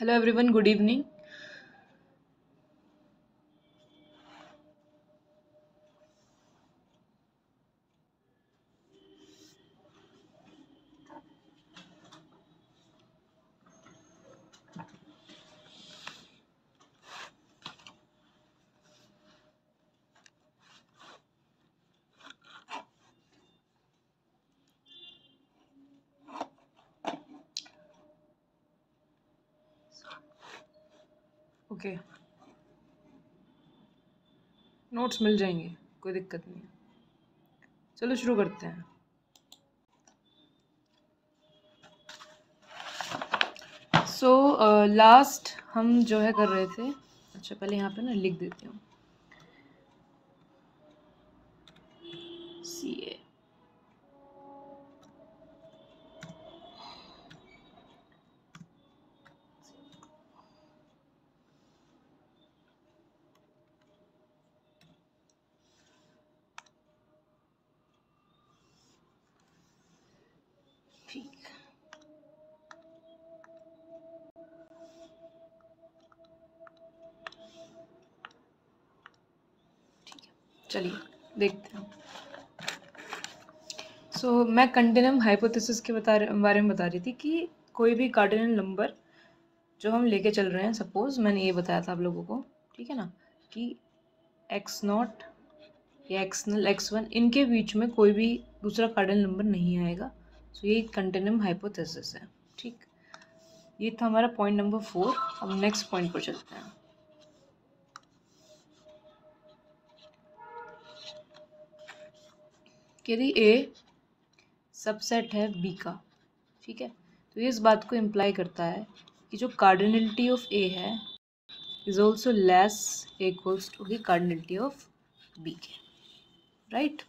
Hello everyone, good evening. Okay, notes मिल जाएंगे, कोई दिक्कत नहीं है। चलो शुरू करते हैं। लास्ट हम जो है कर रहे थे, अच्छा पहले यहाँ पे ना लिख देती हूँ CA। ठीक ठीक है, चलिए देखते हैं। मैं कंटिन्यूम हाइपोथेसिस के बारे में बता रही थी कि कोई भी कार्डिनल नंबर जो हम लेके चल रहे हैं, सपोज मैंने ये बताया था आप लोगों को, ठीक है ना, कि x0 या x0 x1 इनके बीच में कोई भी दूसरा कार्डिनल नंबर नहीं आएगा। ये कंटिन्यूम हाइपोथेसिस है। ठीक, ये था हमारा पॉइंट नंबर 4। अब नेक्स्ट पॉइंट पर चलते हैं। यदि A सबसेट है B का, ठीक है, तो ये इस बात को इम्प्लाई करता है कि जो कार्डिनलिटी ऑफ A है is also less equals to the cardinality of B के, राइट।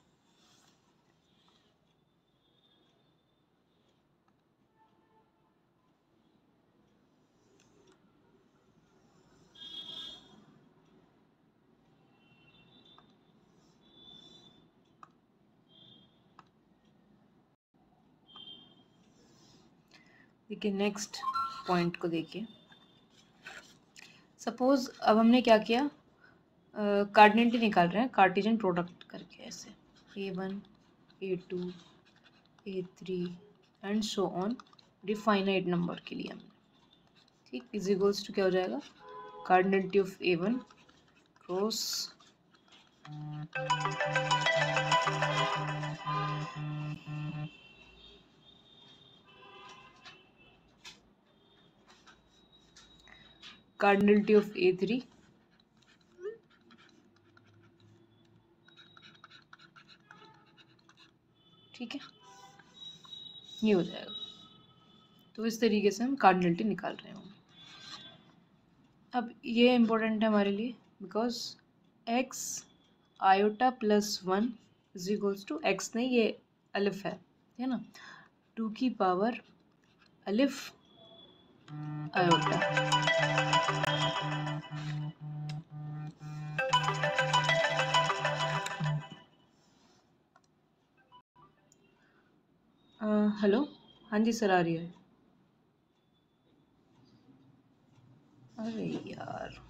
देखिए नेक्स्ट पॉइंट को देखिए। सपोज अब हमने क्या किया, कार्डिनलिटी निकाल रहे हैं कार्टेशियन प्रोडक्ट करके, ऐसे A1 A2 A3 and so on definite number के लिए हमने, ठीक, इज इक्वल्स टू क्या हो जाएगा, cardinality of A1 cross cardinality of A3 ठीक है, ये हो जाएगा। तो इस तरीके से हम कार्डिनलिटी निकाल रहे होंगे। अब ये इम्पोर्टेंट है हमारे लिए, because x iota plus 1 is equals to x नहीं, ये अलिफ है ना, 2 की पावर अलिफ आयोटा। हेलो, हाँ जी सर, आ रही है। अरे यार,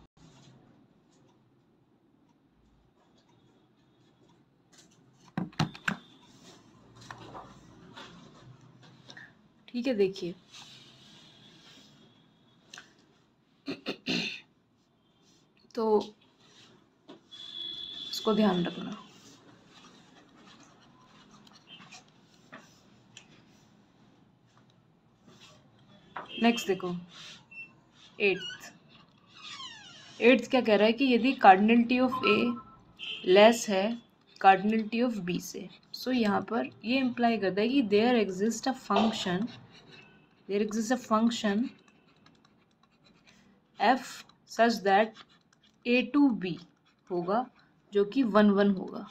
ठीक है, देखिए तो इसको ध्यान रखना। नेक्स्ट देखो, एट्थ क्या कह रहा है कि यदि कार्डिनलिटी ऑफ A लेस है कार्डिनलिटी ऑफ B से, सो यहाँ पर ये इम्प्लाई करता है कि there exist a function f such that A to B होगा जो कि 1 1 होगा।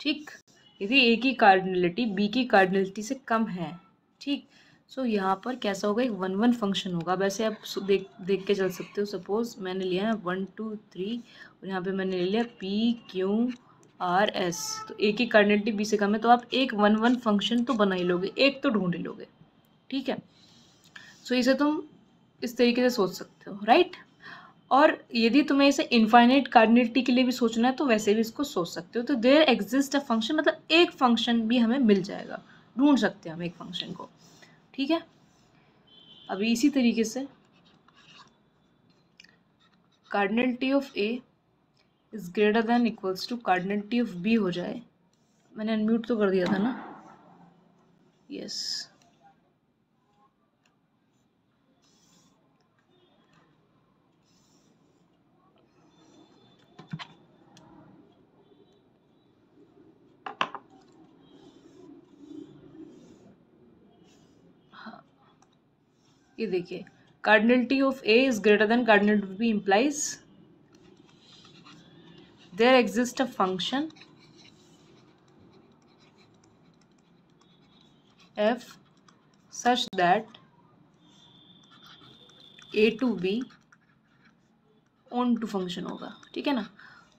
ठीक, यदि A की कार्डिनलिटी B की कार्डिनलिटी से कम है, ठीक, सो यहाँ पर कैसा होगा, एक 1 1 फंक्शन होगा। वैसे आप देख के चल सकते हो। सपोज मैंने लिया है 1 2 3 और यहाँ पे मैंने ले लिया PQRS, तो A की कार्डिनलिटी B से कम है, तो आप एक 1 1 फंक्शन तो बना ही लोगे, एक तो ढूंढ ही लोगे। ठीक है, सो इसे तुम इस तरीके से सोच सकते हो, राइट। और यदि तुम्हें इसे इनफाइनाइट कार्डिनलिटी के लिए भी सोचना है तो वैसे भी इसको सोच सकते हो। तो देयर एग्जिस्ट अ फंक्शन, मतलब एक फंक्शन भी हमें मिल जाएगा, ढूंढ सकते हैं हम एक फंक्शन को, ठीक है। अभी इसी तरीके से cardinality of A is greater than equals to cardinality of B हो जाए। मैंने अनम्यूट तो कर दिया था ना, यस। हाँ, ये देखिए, cardinality of A is greater than cardinality of B implies there exist a function f such that a to b onto function होगा, ठीक है ना।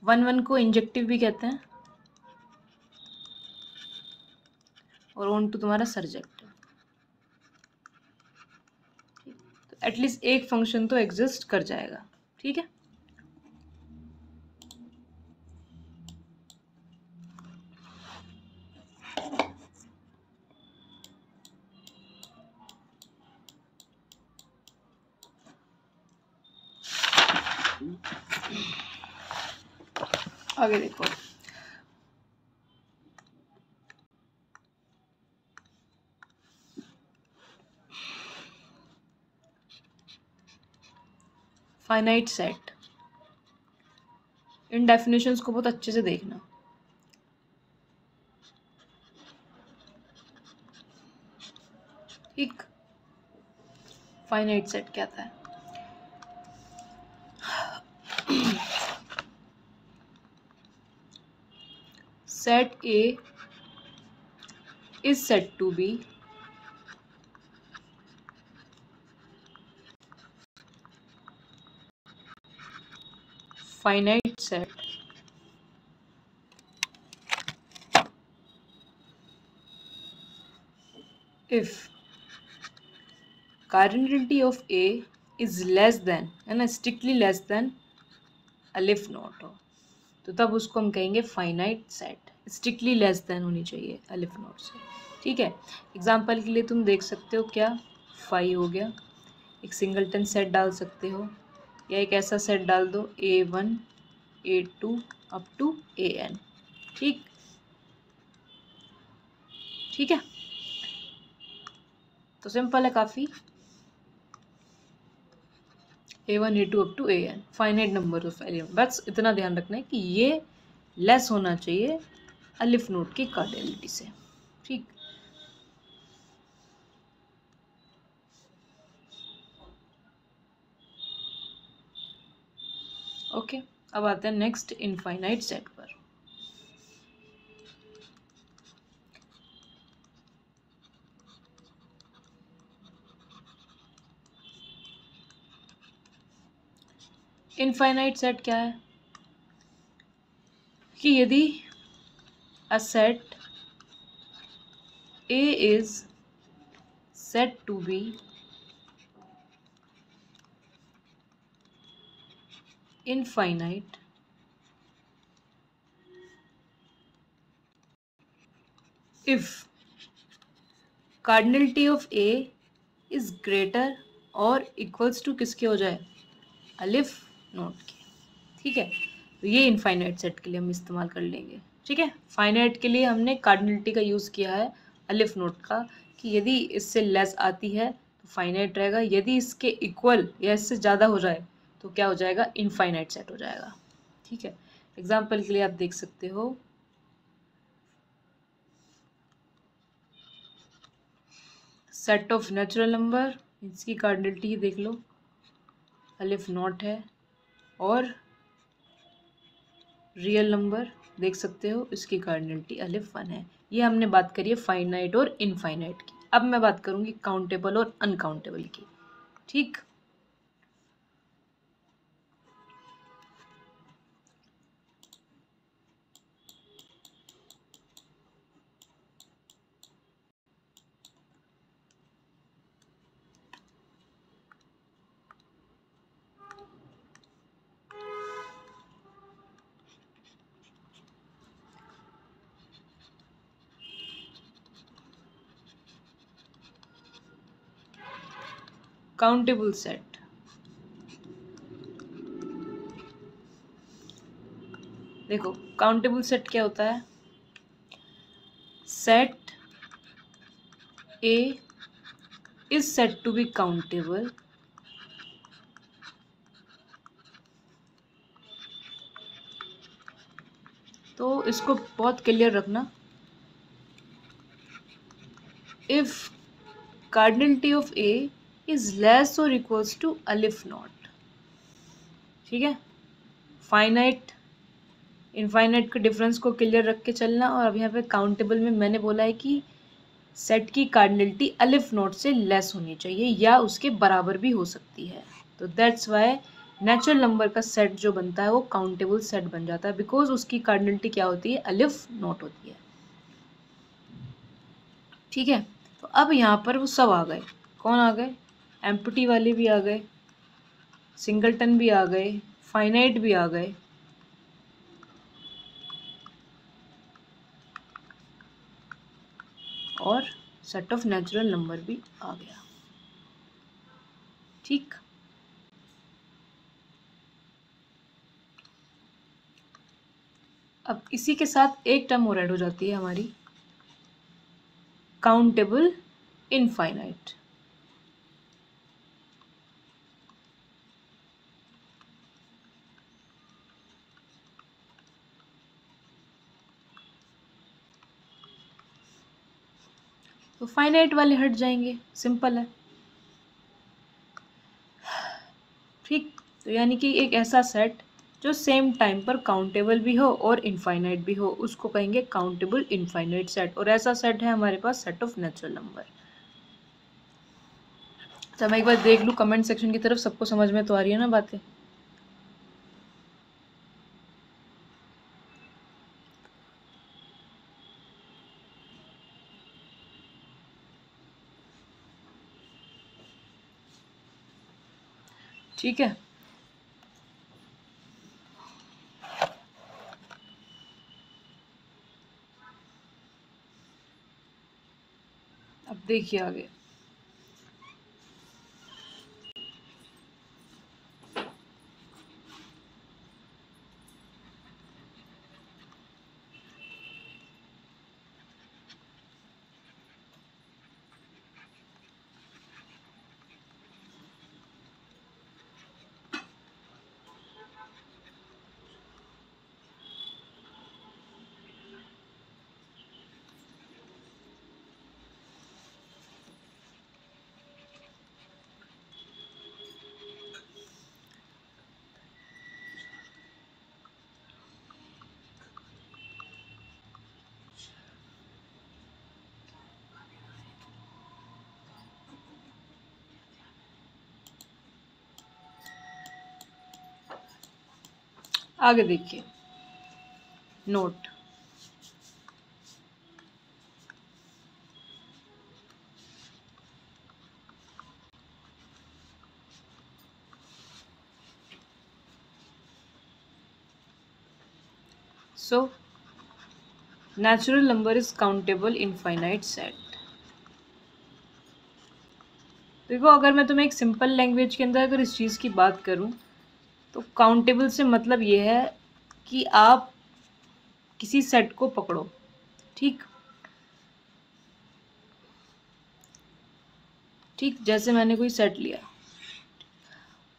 1 को इंजेक्टिव भी कहते हैं और ऑन टू तुम्हारा सरजेक्टिव। तो एटलीस्ट एक फंक्शन तो एग्जिस्ट कर जाएगा, ठीक है। आगे देखो, फाइनाइट सेट। इन डेफिनेशंस को बहुत अच्छे से देखना। ठीक, फाइनाइट सेट क्या था? Set A is said to be finite set if cardinality of A is less than, है ना, strictly less than अलिफ नॉट हो, तो तब उसको हम कहेंगे finite set. Strictly less than होनी चाहिए अलिफ नॉट से, ठीक है। एग्जाम्पल के लिए तुम देख सकते हो, क्या 5 हो गया, एक सिंगलटन सेट डाल सकते हो, या एक ऐसा सेट डाल दो A1 A2 up to AN, ठीक, ठीक है। तो सिंपल है काफ़ी, A1 A2 up to AN finite number of element. बस इतना ध्यान रखना है कि ये लेस होना चाहिए अलिफ नोट की कार्डिनलिटी से, ठीक। ओके, अब आते हैं नेक्स्ट इनफाइनाइट सेट पर। इनफाइनाइट सेट क्या है कि यदि a set A is said to be infinite if cardinality of A is greater और इक्वल्स टू किसके हो जाए, अलिफ नोट के, ठीक है। तो ये इनफाइनाइट सेट के लिए हम इस्तेमाल कर लेंगे, ठीक है। फाइनाइट के लिए हमने कार्डिनलिटी का यूज़ किया है अलिफ नोट का, कि यदि इससे लेस आती है तो फाइनाइट रहेगा, यदि इसके इक्वल या इससे ज़्यादा हो जाए तो क्या हो जाएगा, इनफाइनाइट सेट हो जाएगा, ठीक है। एग्जाम्पल के लिए आप देख सकते हो, सेट ऑफ नेचुरल नंबर, इसकी कार्डिनलिटी देख लो, अलिफ नॉट है, और रियल नंबर देख सकते हो, इसकी कार्डिनलिटी अलिफ 1 है। ये हमने बात करी है फाइनाइट और इनफाइनाइट की। अब मैं बात करूँगी काउंटेबल और अनकाउंटेबल की, ठीक। Countable set. देखो काउंटेबल सेट क्या होता है, set A is said to be countable तो इसको बहुत क्लियर रखना, if cardinality of A is less और इक्वल्स टू अलिफ नॉट। ठीक है, फाइनाइट इनफाइनाइट के डिफरेंस को क्लियर रख के चलना। और अब यहाँ पे काउंटेबल में मैंने बोला है कि सेट की कार्डिनलिटी अलिफ नॉट से लेस होनी चाहिए या उसके बराबर भी हो सकती है। तो दैट्स वाई नेचुरल नंबर का सेट जो बनता है वो काउंटेबल सेट बन जाता है, बिकॉज उसकी कार्डिनलिटी क्या होती है, अलिफ नॉट होती है। ठीक है, तो अब यहाँ पर वो सब आ गए, कौन आ गए, एम्प्टी वाले भी आ गए, सिंगलटन भी आ गए, फाइनाइट भी आ गए, और सेट ऑफ नेचुरल नंबर भी आ गया। ठीक, अब इसी के साथ एक टर्म और ऐड हो जाती है हमारी, काउंटेबल इनफाइनाइट। तो फाइनाइट वाले हट जाएंगे, सिंपल है। ठीक, तो यानी कि एक ऐसा सेट जो सेम टाइम पर काउंटेबल भी हो और इनफाइनाइट भी हो, उसको कहेंगे काउंटेबल इनफाइनाइट सेट। और ऐसा सेट है हमारे पास सेट ऑफ नेचुरल नंबर। तो मैं एक बार देख लूँ कमेंट सेक्शन की तरफ, सबको समझ में तो आ रही है ना बातें। ठीक है, अब देखिए आगे। आगे देखिए, note, so natural number is countable infinite set. देखो अगर मैं तुम्हें एक सिंपल लैंग्वेज के अंदर अगर इस चीज़ की बात करूं, तो काउंटेबल से मतलब ये है कि आप किसी सेट को पकड़ो। ठीक, ठीक, जैसे मैंने कोई सेट लिया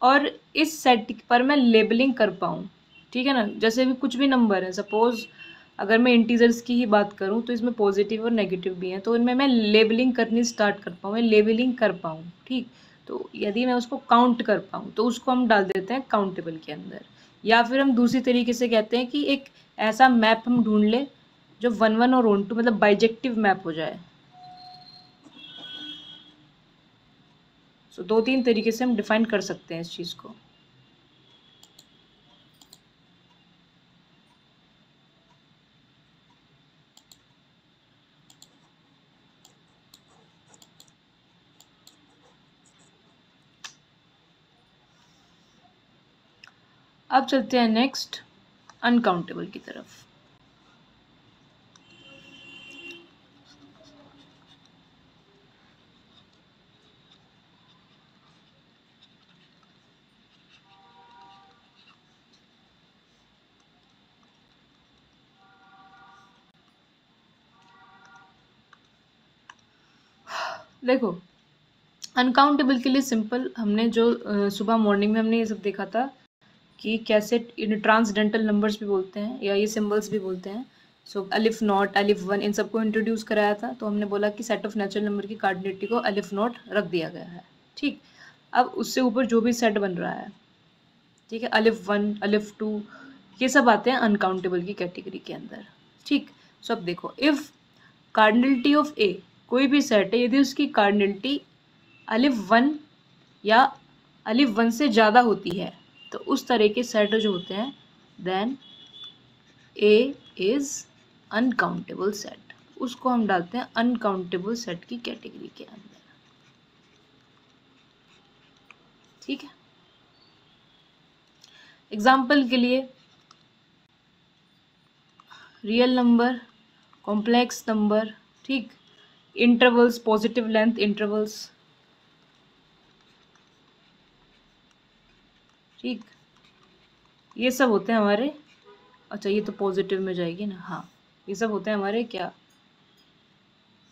और इस सेट पर मैं लेबलिंग कर पाऊँ। ठीक है ना, जैसे भी कुछ भी नंबर है, सपोज अगर मैं इंटीजर्स की ही बात करूँ तो इसमें पॉजिटिव और नेगेटिव भी हैं, तो इनमें मैं लेबलिंग करनी स्टार्ट कर पाऊँ, मैं लेबलिंग कर पाऊँ। ठीक, तो यदि मैं उसको काउंट कर पाऊँ तो उसको हम डाल देते हैं काउंटेबल के अंदर। या फिर हम दूसरी तरीके से कहते हैं कि एक ऐसा मैप हम ढूंढ लें जो 1 1 और 1 2 मतलब बाइजेक्टिव मैप हो जाए। सो 2 3 तरीके से हम डिफाइन कर सकते हैं इस चीज़ को। अब चलते हैं नेक्स्ट अनकाउंटेबल की तरफ। देखो अनकाउंटेबल के लिए सिंपल हमने जो सुबह मॉर्निंग में हमने ये सब देखा था कि कैसे इन ट्रांसडेंटल नंबर्स भी बोलते हैं या ये सिंबल्स भी बोलते हैं। सो अलिफ नॉट, अलिफ वन, इन सबको इंट्रोड्यूस कराया था। तो हमने बोला कि सेट ऑफ नेचुरल नंबर की कार्डिनेलिटी को अलिफ नॉट रख दिया गया है। ठीक, अब उससे ऊपर जो भी सेट बन रहा है, ठीक है, अलिफ वन, अलिफ टू, ये सब आते हैं अनकाउंटेबल की कैटेगरी के अंदर। ठीक, सो अब देखो, इफ कार्डिनलिटी ऑफ ए, कोई भी सेट है, यदि उसकी कार्डिनलिटी अलिफ वन या अलिफ वन से ज़्यादा होती है, तो उस तरह के सेट जो होते हैं, then A is uncountable set, उसको हम डालते हैं अनकाउंटेबल सेट की कैटेगरी के अंदर। ठीक है, एग्जाम्पल के लिए रियल नंबर, कॉम्प्लेक्स नंबर, ठीक, इंटरवल्स, पॉजिटिव लेंथ इंटरवल्स, ठीक, ये सब होते हैं हमारे, अच्छा ये तो पॉजिटिव में जाएगी ना, हाँ, ये सब होते हैं हमारे क्या,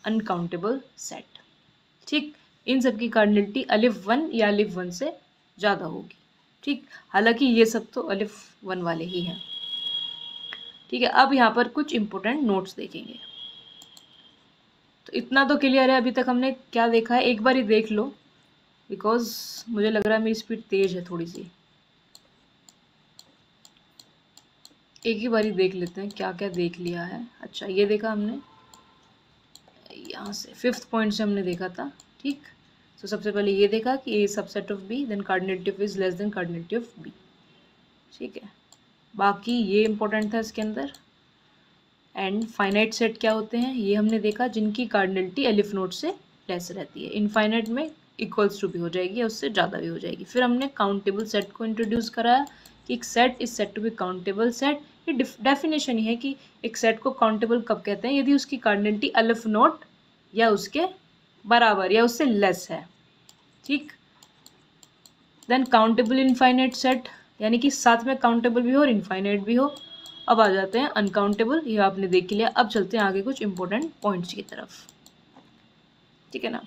अनकाउंटेबल सेट। ठीक, इन सब की कार्डिनलिटी अलिफ वन या अलिफ वन से ज़्यादा होगी। ठीक, हालांकि ये सब तो अलिफ वन वाले ही हैं। ठीक है, अब यहाँ पर कुछ इंपॉर्टेंट नोट्स देखेंगे। तो इतना तो क्लियर है, अभी तक हमने क्या देखा है एक बार ही देख लो, बिकॉज मुझे लग रहा है मेरी स्पीड तेज है थोड़ी सी। एक ही बारी देख लेते हैं क्या क्या देख लिया है। अच्छा, ये देखा हमने यहाँ से 5th पॉइंट से हमने देखा था। ठीक, तो सबसे पहले ये देखा कि A subset of B, then cardinality of is less than cardinality of B. ठीक है, बाकी ये इंपॉर्टेंट था इसके अंदर। एंड फाइनाइट सेट क्या होते हैं ये हमने देखा, जिनकी कार्डिनलिटी एलिफ नोट से लेस रहती है। इनफाइनाइट में इक्वल्स टू भी हो जाएगी या उससे ज़्यादा भी हो जाएगी। फिर हमने काउंटेबल सेट को इंट्रोड्यूस कराया कि एक set is said to be countable set. ये डेफिनेशन ही है कि एक सेट को काउंटेबल कब कहते हैं, यदि उसकी कार्डिनलिटी अलिफ नोट या उसके बराबर या उससे लेस है। ठीक, देन काउंटेबल इनफाइनाइट सेट, यानी कि साथ में काउंटेबल भी हो और इनफाइनाइट भी हो। अब आ जाते हैं अनकाउंटेबल, ये आपने देख लिया। अब चलते हैं आगे कुछ इंपॉर्टेंट पॉइंट्स की तरफ। ठीक है ना,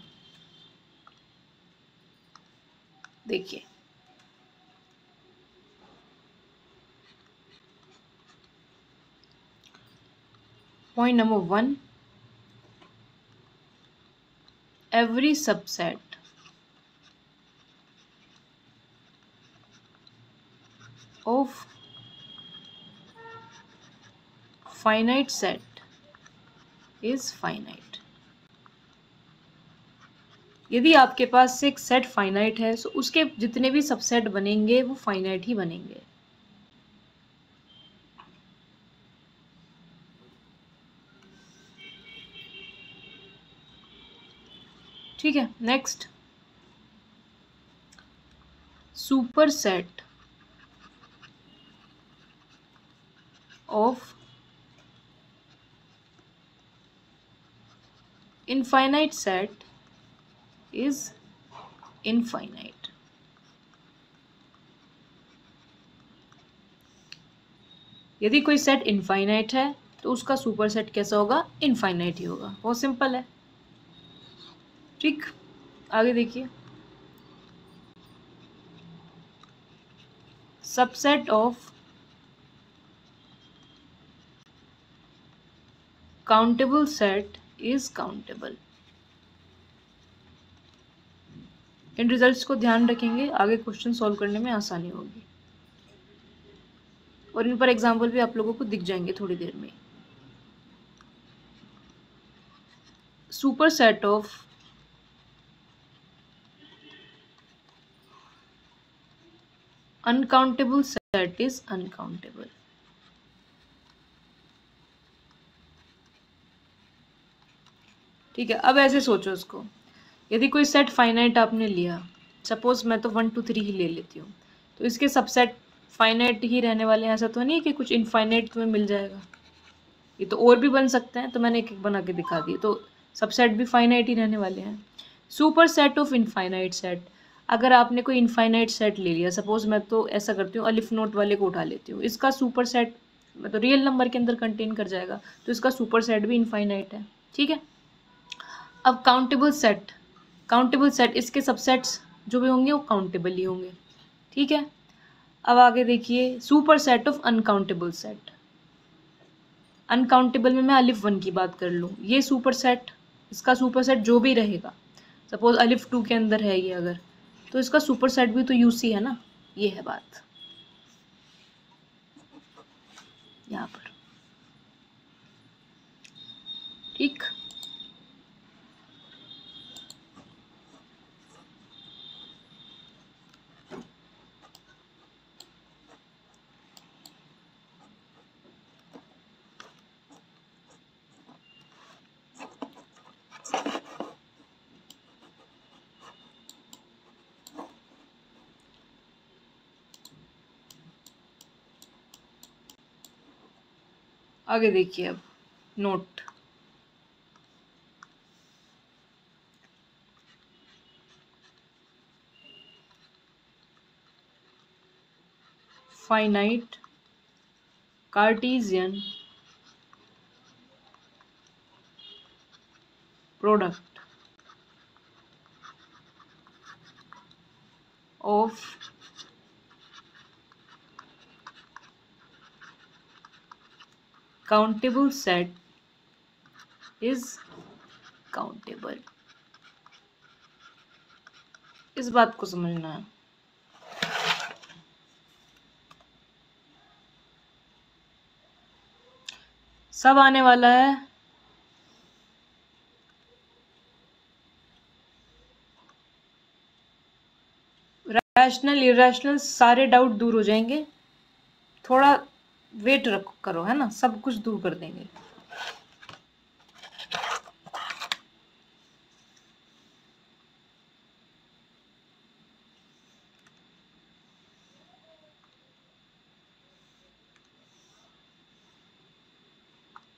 देखिए point number 1, every subset of finite set is finite। यदि आपके पास एक सेट फाइनाइट है तो उसके जितने भी सबसेट बनेंगे वो फाइनाइट ही बनेंगे। ठीक है, next, super set of infinite set is infinite. यदि कोई सेट इनफाइनाइट है तो उसका सुपर सेट कैसा होगा, इनफाइनाइट ही होगा। बहुत सिंपल है। ठीक, आगे देखिए, subset of countable set is countable. In results को ध्यान रखेंगे, आगे क्वेश्चन सॉल्व करने में आसानी होगी और इन पर एग्जाम्पल भी आप लोगों को दिख जाएंगे थोड़ी देर में। Super set of uncountable set is uncountable. ठीक है, अब ऐसे सोचो इसको, यदि कोई सेट फाइनाइट आपने लिया, सपोज मैं तो 1 2 3 ही ले लेती हूँ, तो इसके सबसेट फाइनाइट ही रहने वाले हैं। ऐसा तो नहीं है कि कुछ इनफाइनाइट तुम्हें मिल जाएगा, ये तो और भी बन सकते हैं। तो मैंने एक एक बना के दिखा दी, तो सबसेट भी फाइनाइट ही रहने वाले हैं। Super set of infinite set, अगर आपने कोई इनफाइनाइट सेट ले लिया, सपोज मैं तो ऐसा करती हूँ, अलिफ नोट वाले को उठा लेती हूँ, इसका सुपर सेट मतलब रियल नंबर के अंदर कंटेन कर जाएगा, तो इसका सुपर सेट भी इनफाइनाइट है। ठीक है, अब काउंटेबल सेट काउंटेबल सेट, इसके सबसेट्स जो भी होंगे वो काउंटेबल ही होंगे, ठीक है। अब आगे देखिए, super set of uncountable set. Uncountable में मैं अलिफ 1 की बात कर लूँ, ये सुपर सेट, इसका सुपर सेट जो भी रहेगा, सपोज अलिफ 2 के अंदर है ये अगर, तो इसका सुपर सेट भी तो यूसी है ना, ये है बात यहाँ पर, ठीक। आगे देखिए अब note, finite Cartesian product of countable set is countable. इस बात को समझना है। सब आने वाला है, रैशनल इरेशनल सारे डाउट दूर हो जाएंगे, थोड़ा वेट करो, है ना, सब कुछ दूर कर देंगे।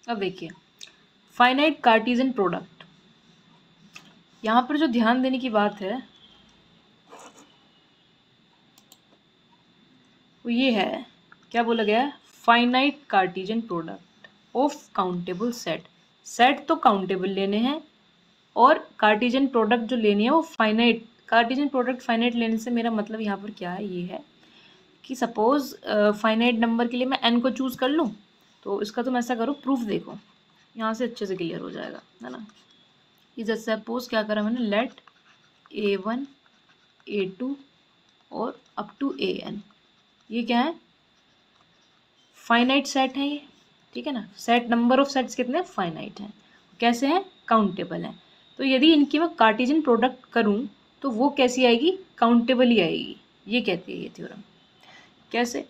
अब देखिए, फाइनाइट कार्टेशियन प्रोडक्ट, यहाँ पर जो ध्यान देने की बात है वो ये है, क्या बोला गया है, finite Cartesian product of countable set. Set तो काउंटेबल लेने हैं और कार्टेशियन प्रोडक्ट जो लेनी है वो फाइनाइट। कार्टेशियन प्रोडक्ट फाइनाइट लेने से मेरा मतलब यहाँ पर क्या है, ये है कि सपोज फाइनाइट नंबर के लिए मैं n को चूज़ कर लूँ, तो इसका तुम ऐसा करो, प्रूफ देखो, यहाँ से अच्छे से क्लियर हो जाएगा, है ना। कि जैसे सपोज क्या करा मैंने, लेट a1 a2 और अप टू an, ये क्या है, फाइनाइट सेट है ये, ठीक है ना। सेट, नंबर ऑफ सेट्स कितने फाइनाइट हैं, कैसे हैं, काउंटेबल हैं। तो यदि इनकी मैं कार्टेशियन प्रोडक्ट करूं तो वो कैसी आएगी, काउंटेबल ही आएगी, ये कहती है ये थ्योरम। कैसे,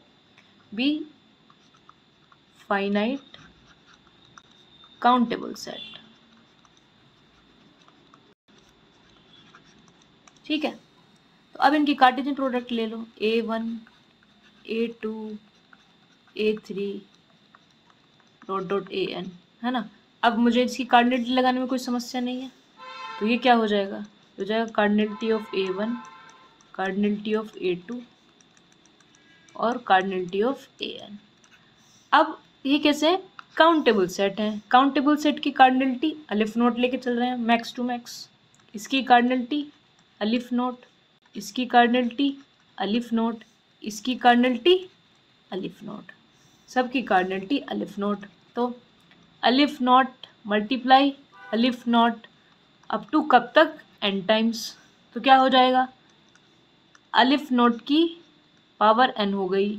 बी फाइनाइट काउंटेबल सेट, ठीक है। तो अब इनकी कार्टेशियन प्रोडक्ट ले लो, a1 a2 a3 dot dot an, है ना। अब मुझे इसकी कार्डिनलिटी लगाने में कोई समस्या नहीं है, तो ये क्या हो जाएगा, हो जाएगा cardinality of a1, cardinality of a2 और कार्डिनलिटी ऑफ an। अब ये कैसे है, काउंटेबल सेट है। काउंटेबल सेट की कार्डिनलिटी अलिफ नोट लेके चल रहे हैं मैक्स टू मैक्स, इसकी कार्डिनलिटी अलिफ नोट, इसकी कार्डिनलिटी अलिफ नोट, इसकी कार्डिनलिटी अलिफ नोट, सबकी कार्डिनलिटी अलिफ नोट। तो अलिफ नोट मल्टीप्लाई अलिफ नोट अप टू कब तक, n टाइम्स, तो क्या हो जाएगा, अलिफ नोट की पावर n हो गई।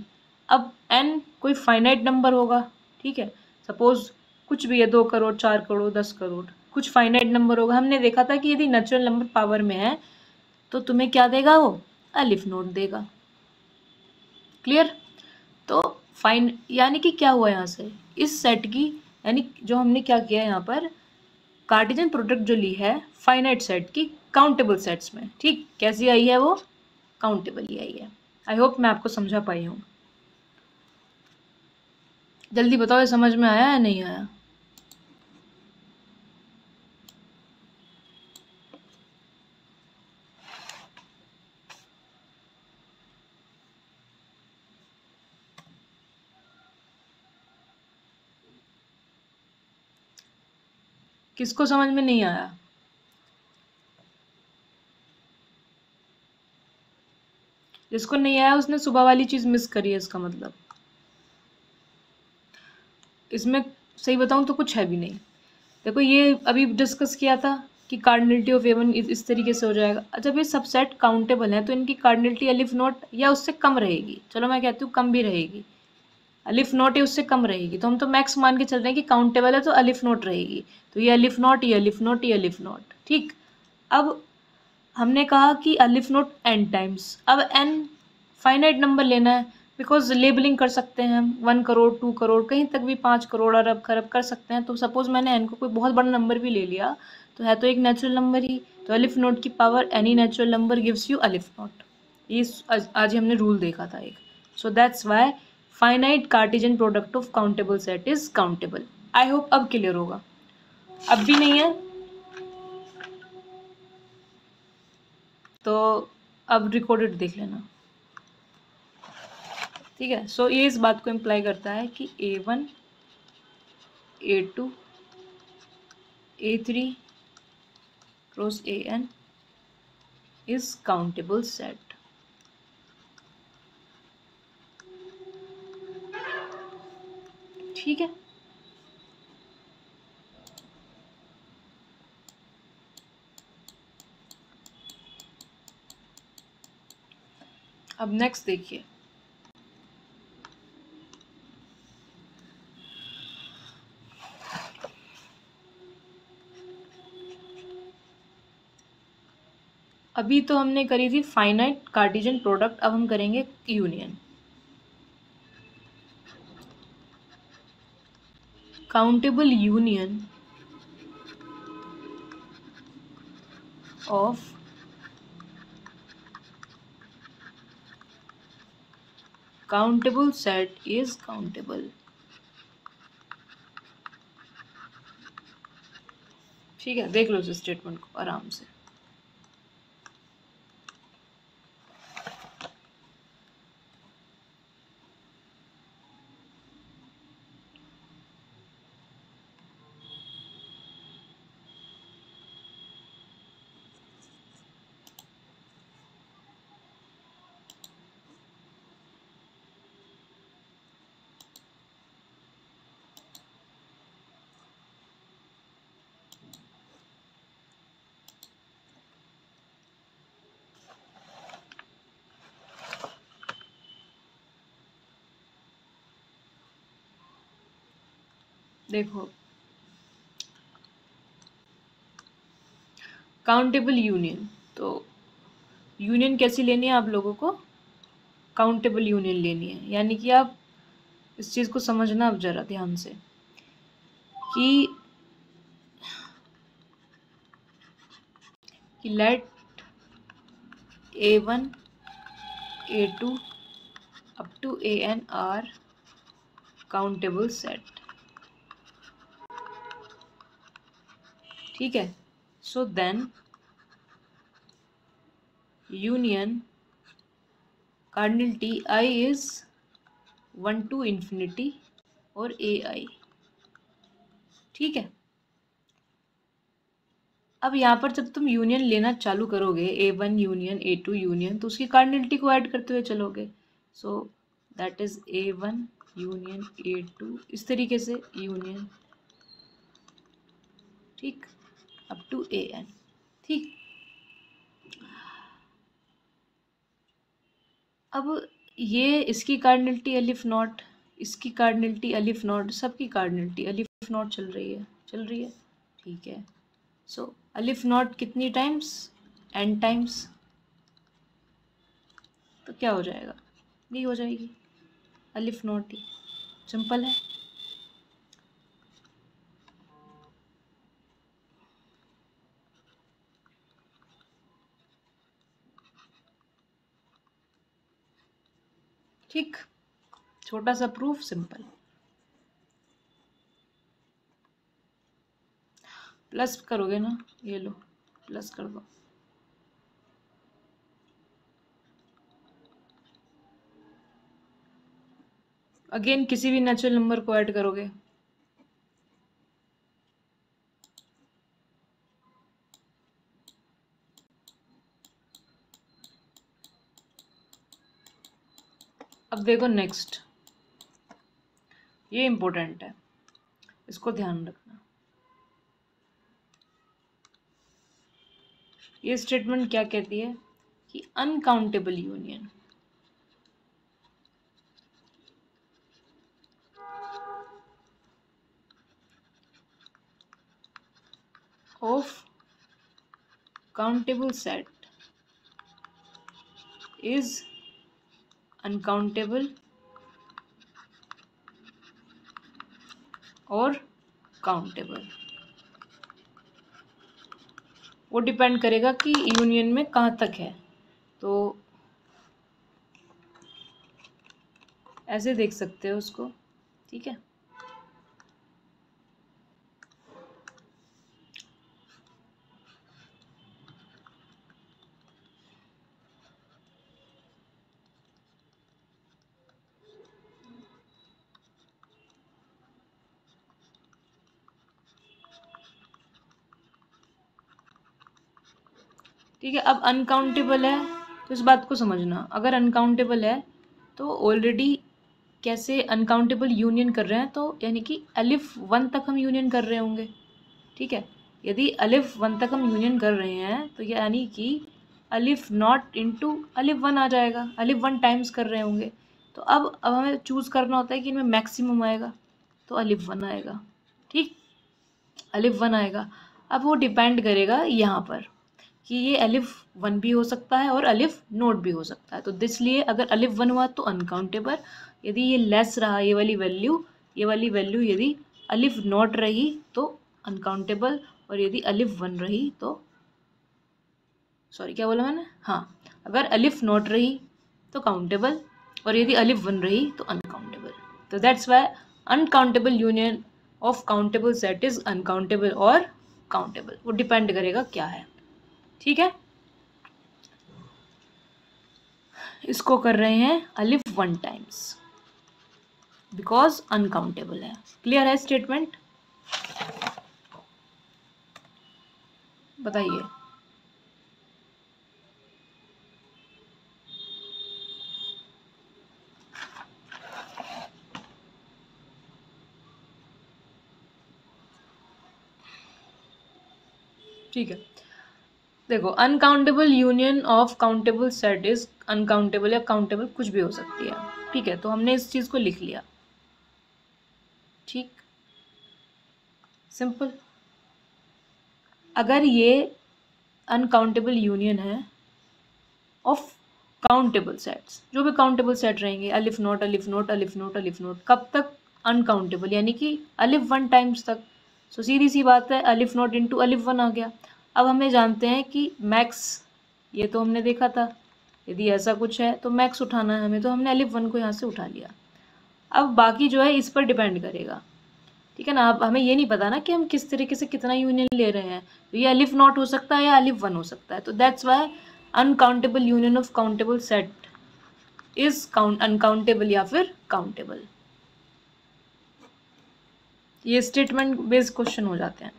अब n कोई फाइनाइट नंबर होगा, ठीक है, सपोज कुछ भी है, 2 करोड़ 4 करोड़ 10 करोड़, कुछ फाइनाइट नंबर होगा। हमने देखा था कि यदि नेचुरल नंबर पावर में है तो तुम्हें क्या देगा, वो अलिफ नोट देगा, क्लियर। तो फाइन, यानी कि क्या हुआ यहाँ से, इस सेट की, यानी जो हमने क्या किया यहाँ पर, कार्टेशियन प्रोडक्ट जो ली है फाइनाइट सेट की काउंटेबल सेट्स में, ठीक, कैसी आई है वो, काउंटेबल ही आई है। आई होप मैं आपको समझा पाई हूँ। जल्दी बताओ, ये समझ में आया या नहीं आया। किसको समझ में नहीं आया, जिसको नहीं आया उसने सुबह वाली चीज़ मिस करी है, इसका मतलब। इसमें सही बताऊं तो कुछ है भी नहीं। देखो ये अभी डिस्कस किया था कि कार्डिनलिटी ऑफ A1 इस तरीके से हो जाएगा। जब ये सबसेट काउंटेबल है तो इनकी कार्डिनलिटी अलिफ नॉट या उससे कम रहेगी। चलो मैं कहती हूँ कम भी रहेगी, अलिफ नॉट या उससे कम रहेगी। तो हम तो मैक्स मान के चल रहे हैं कि काउंटेबल है तो अलिफ नॉट रहेगी। तो ये अलिफ नॉट, ये अलिफ नॉट, ये अलिफ नॉट। ठीक, अब हमने कहा कि अलिफ नोट n टाइम्स। अब n फाइनाइट नंबर लेना है, बिकॉज लेबलिंग कर सकते हैं हम 1 करोड़ 2 करोड़ कहीं तक भी 5 करोड़ अरब खरब कर सकते हैं। तो सपोज मैंने n को कोई बहुत बड़ा नंबर भी ले लिया तो है तो एक नेचुरल नंबर ही। तो अलिफ नोट की power any natural number gives you अलिफ नोट। ये आज ही हमने रूल देखा था एक। So that's why finite Cartesian product of countable set is countable. I hope अब क्लियर होगा। अब भी नहीं है तो अब रिकॉर्डेड देख लेना। ठीक है, सो ये इस बात को इम्प्लाई करता है कि A1 A2 A3 cross AN is countable set. ठीक है, अब नेक्स्ट देखिए। अभी तो हमने करी थी फाइनाइट कार्टेशियन प्रोडक्ट, अब हम करेंगे union. Countable union of countable set is countable. ठीक है, देख लो इस स्टेटमेंट को आराम से। देखो, काउंटेबल यूनियन, तो यूनियन कैसी लेनी है आप लोगों को? काउंटेबल यूनियन लेनी है। यानी कि आप इस चीज़ को समझना अब ज़रा ध्यान से कि late A1 A2 up to AN are countable set। ठीक है, so then union cardinality I is 1 to infinity और AI। ठीक है, अब यहाँ पर जब तुम यूनियन लेना चालू करोगे A1 यूनियन A2 यूनियन, तो उसकी कार्डिनलिटी को ऐड करते हुए चलोगे। So that is A1 union A2, इस तरीके से यूनियन, ठीक, अप टू AN। ठीक, अब ये इसकी कार्डिनलिटी अलिफ नॉट, इसकी कार्डिनलिटी अलिफ नॉट, सबकी कार्डिनलिटी अलिफ नॉट चल रही है, चल रही है। ठीक है, सो अलिफ नॉट कितनी टाइम्स? n times. तो क्या हो जाएगा? ये हो जाएगी अलिफ नॉट ही। सिंपल है। ठीक, छोटा सा प्रूफ, सिंपल। प्लस करोगे ना, ये लो प्लस कर दो। अगेन किसी भी नेचुरल नंबर को ऐड करोगे। अब देखो नेक्स्ट, ये इम्पोर्टेंट है, इसको ध्यान रखना। ये स्टेटमेंट क्या कहती है कि uncountable union of countable set is uncountable और काउंटेबल। वो डिपेंड करेगा कि यूनियन में कहाँ तक है। तो ऐसे देख सकते हो उसको, ठीक है। ठीक है, अब अनकाउंटेबल है तो इस बात को समझना, अगर अनकाउंटेबल है तो ऑलरेडी कैसे अनकाउंटेबल यूनियन कर रहे हैं, तो यानी कि अलिफ 1 तक हम यूनियन कर रहे होंगे, ठीक है। यदि अलिफ 1 तक हम यूनियन कर रहे हैं तो यानी कि अलिफ नॉट इंटू अलिफ 1 आ जाएगा, अलिफ 1 टाइम्स कर रहे होंगे। तो अब हमें चूज़ करना होता है कि इनमें मैक्सिमम आएगा, तो अलिफ 1 आएगा, ठीक, अलिफ 1 आएगा। अब वो डिपेंड करेगा यहाँ पर कि ये अलिफ 1 भी हो सकता है और अलिफ नोट भी हो सकता है। तो इसलिए अगर अलिफ 1 हुआ तो अनकाउंटेबल, यदि ये लेस रहा ये वाली वैल्यू यदि अलिफ नोट रही तो अनकाउंटेबल, और यदि अलिफ 1 रही तो सॉरी क्या बोला मैंने, हाँ, अगर अलिफ नोट रही तो काउंटेबल और यदि अलिफ 1 रही तो अनकाउंटेबल। तो that's why uncountable union of countable set is uncountable और काउंटेबल। वो डिपेंड करेगा क्या है, ठीक है। इसको कर रहे हैं अलिफ 1 टाइम्स बिकॉज अनकाउंटेबल है। क्लियर है स्टेटमेंट? बताइए। ठीक है, देखो uncountable union of countable set is uncountable या काउंटेबल कुछ भी हो सकती है, ठीक है। तो हमने इस चीज को लिख लिया, ठीक, सिंपल। अगर ये अनकाउंटेबल यूनियन है ऑफ काउंटेबल सेट्स, जो भी काउंटेबल सेट रहेंगे, अलिफ नोट अलिफ नोट अलिफ नोट अलिफ नोट, कब तक अनकाउंटेबल, यानी कि अलिफ 1 टाइम्स तक। सो सीधी सी बात है, अलिफ नोट इंटू अलिफ 1 आ गया। अब हमें जानते हैं कि मैक्स, ये तो हमने देखा था, यदि ऐसा कुछ है तो मैक्स उठाना है हमें, तो हमने अलिफ 1 को यहाँ से उठा लिया। अब बाकी जो है इस पर डिपेंड करेगा, ठीक है ना। अब हमें ये नहीं पता ना कि हम किस तरीके से कितना यूनियन ले रहे हैं, तो ये अलिफ नॉट हो सकता है या अलिफ 1 हो सकता है। तो that's why uncountable union of countable set is uncountable या फिर काउंटेबल। ये स्टेटमेंट बेस्ड क्वेश्चन हो जाते हैं।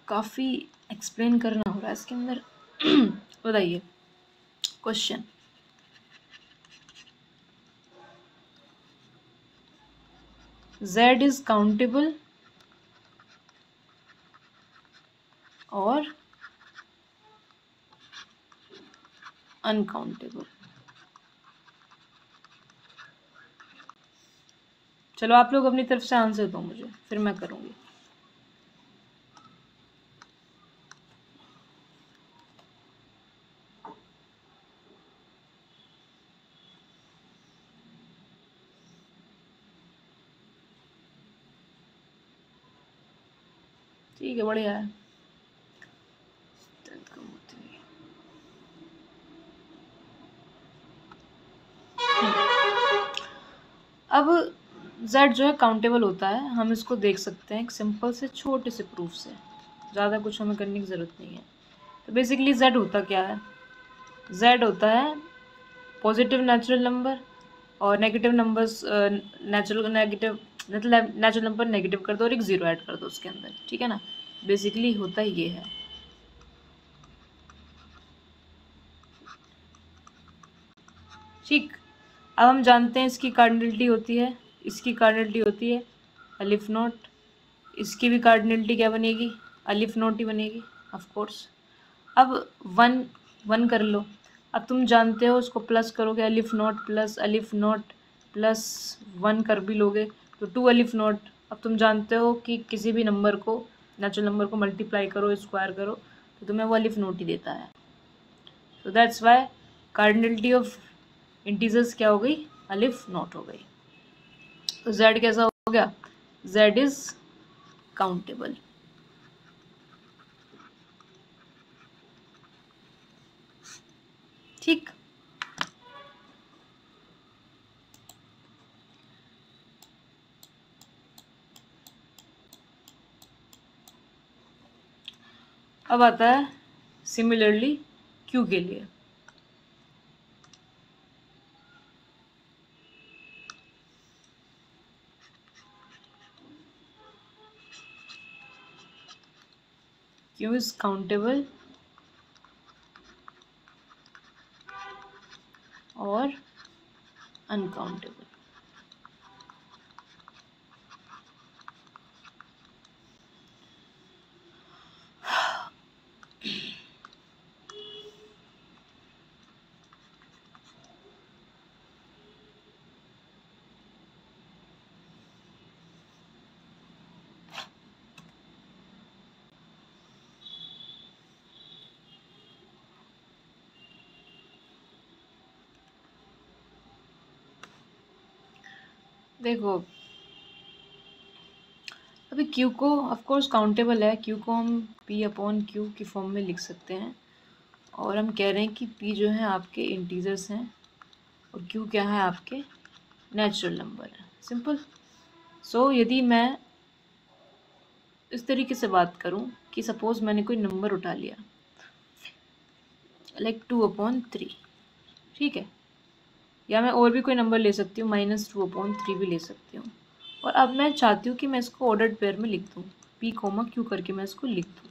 काफी एक्सप्लेन करना हो रहा है इसके अंदर। बताइए क्वेश्चन। Z इज काउंटेबल और अनकाउंटेबल। चलो आप लोग अपनी तरफ से आंसर दो मुझे, फिर मैं करूंगी। ठीक है, बढ़िया है। अब Z जो है काउंटेबल होता है, हम इसको देख सकते हैं एक सिंपल से छोटे से प्रूफ से, ज़्यादा कुछ हमें करने की ज़रूरत नहीं है। तो बेसिकली Z होता क्या है, Z होता है पॉजिटिव नेचुरल नंबर और negative numbers, natural number negative कर दो और एक ज़ीरो ऐड कर दो उसके अंदर, ठीक है ना। बेसिकली होता ये है। ठीक, अब हम जानते हैं इसकी कार्डिनलिटी होती है, इसकी कार्डिनलिटी होती है अलिफ नॉट, इसकी भी कार्डिनलिटी क्या बनेगी, अलिफ नॉट ही बनेगी ऑफ कोर्स। अब वन वन कर लो, अब तुम जानते हो उसको प्लस करोगे, अलिफ नॉट प्लस वन कर भी लोगे तो टू अलिफ नॉट। अब तुम जानते हो कि किसी भी नंबर को, नेचुरल नंबर को मल्टीप्लाई करो, स्क्वायर करो तो तुम्हें वो अलिफ नॉट ही देता है। तो that's why cardinality of integers क्या हो गई, अलिफ नॉट हो गई। तो z कैसा हो गया, z इज काउंटेबल। ठीक, अब आता है सिमिलरली q के लिए। q इज काउंटेबल और अनकाउंटेबल। देखो अभी q को ऑफ कोर्स काउंटेबल है, q को हम p अपॉन q की फॉर्म में लिख सकते हैं, और हम कह रहे हैं कि p जो है आपके इंटीजर्स हैं और q क्या है, आपके नेचुरल नंबर है। सिंपल। सो यदि मैं इस तरीके से बात करूं कि सपोज मैंने कोई नंबर उठा लिया लाइक 2/3, ठीक है, या मैं और भी कोई नंबर ले सकती हूँ, -2/3 भी ले सकती हूँ, और अब मैं चाहती हूँ कि मैं इसको ऑर्डर्ड पेयर में लिख दूँ, p, q करके मैं इसको लिख दूँ।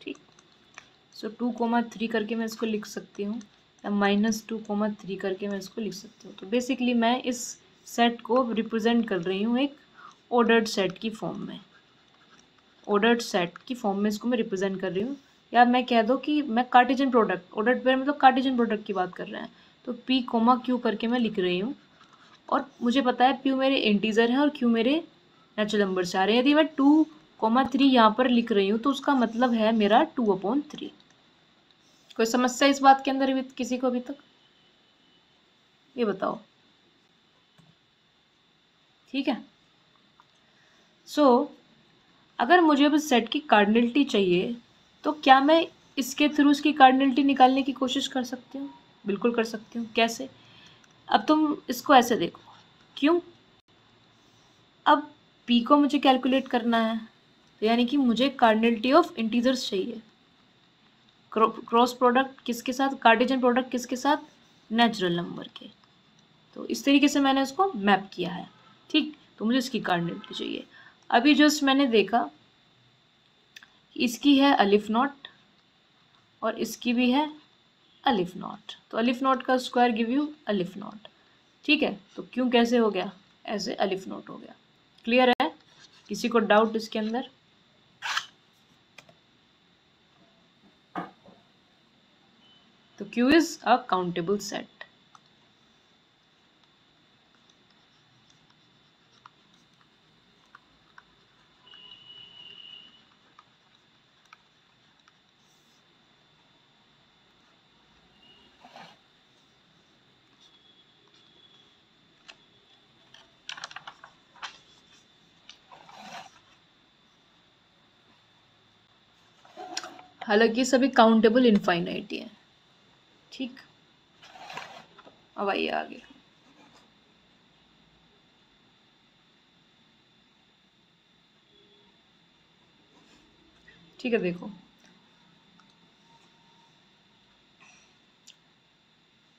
ठीक, सो 2, 3 करके मैं इसको लिख सकती हूँ, या -2, 3 करके मैं इसको लिख सकती हूँ। तो बेसिकली मैं इस सेट को रिप्रेजेंट कर रही हूँ एक ऑर्डर्ड सेट की फॉर्म में, ऑर्डर्ड सेट की फॉर्म में इसको मैं रिप्रेजेंट कर रही हूँ। या मैं कह दो कि मैं कार्टेशियन प्रोडक्ट, ऑर्डर्ड पेयर मतलब कार्टेशियन प्रोडक्ट की बात कर रहे हैं, तो p, q करके मैं लिख रही हूँ, और मुझे पता है p मेरे इंटीजर है और q मेरे नेचुरल नंबर से आ रहे हैं। यदि मैं 2, 3 यहाँ पर लिख रही हूँ तो उसका मतलब है मेरा 2/3। कोई समस्या इस बात के अंदर भी किसी को अभी तक, ये बताओ। ठीक है, सो अगर मुझे अब सेट की कार्डिनलिटी चाहिए तो क्या मैं इसके थ्रू इसकी कार्डिनलिटी निकालने की कोशिश कर सकती हूँ? बिल्कुल कर सकती हूँ। कैसे? अब तुम इसको ऐसे देखो, क्यों, अब p को मुझे कैलकुलेट करना है, तो यानी कि मुझे कार्डिनलिटी ऑफ इंटीजर्स चाहिए। क्रॉस प्रोडक्ट किसके साथ, कार्टेशियन प्रोडक्ट किसके साथ, नेचुरल नंबर के। तो इस तरीके से मैंने उसको मैप किया है। ठीक, तो मुझे इसकी कार्डिनलिटी चाहिए। अभी जस्ट मैंने देखा इसकी है अलिफ नॉट और इसकी भी है अलिफ नॉट, तो अलिफ नॉट का square give you aleph naught. ठीक है, तो क्यों कैसे हो गया, ऐसे अलिफ नॉट हो गया। क्लियर है? किसी को डाउट इसके अंदर? तो Q is a countable set. हालांकि सभी काउंटेबल इनफाइनाइट है। ठीक, अब आइए आगे। ठीक है, देखो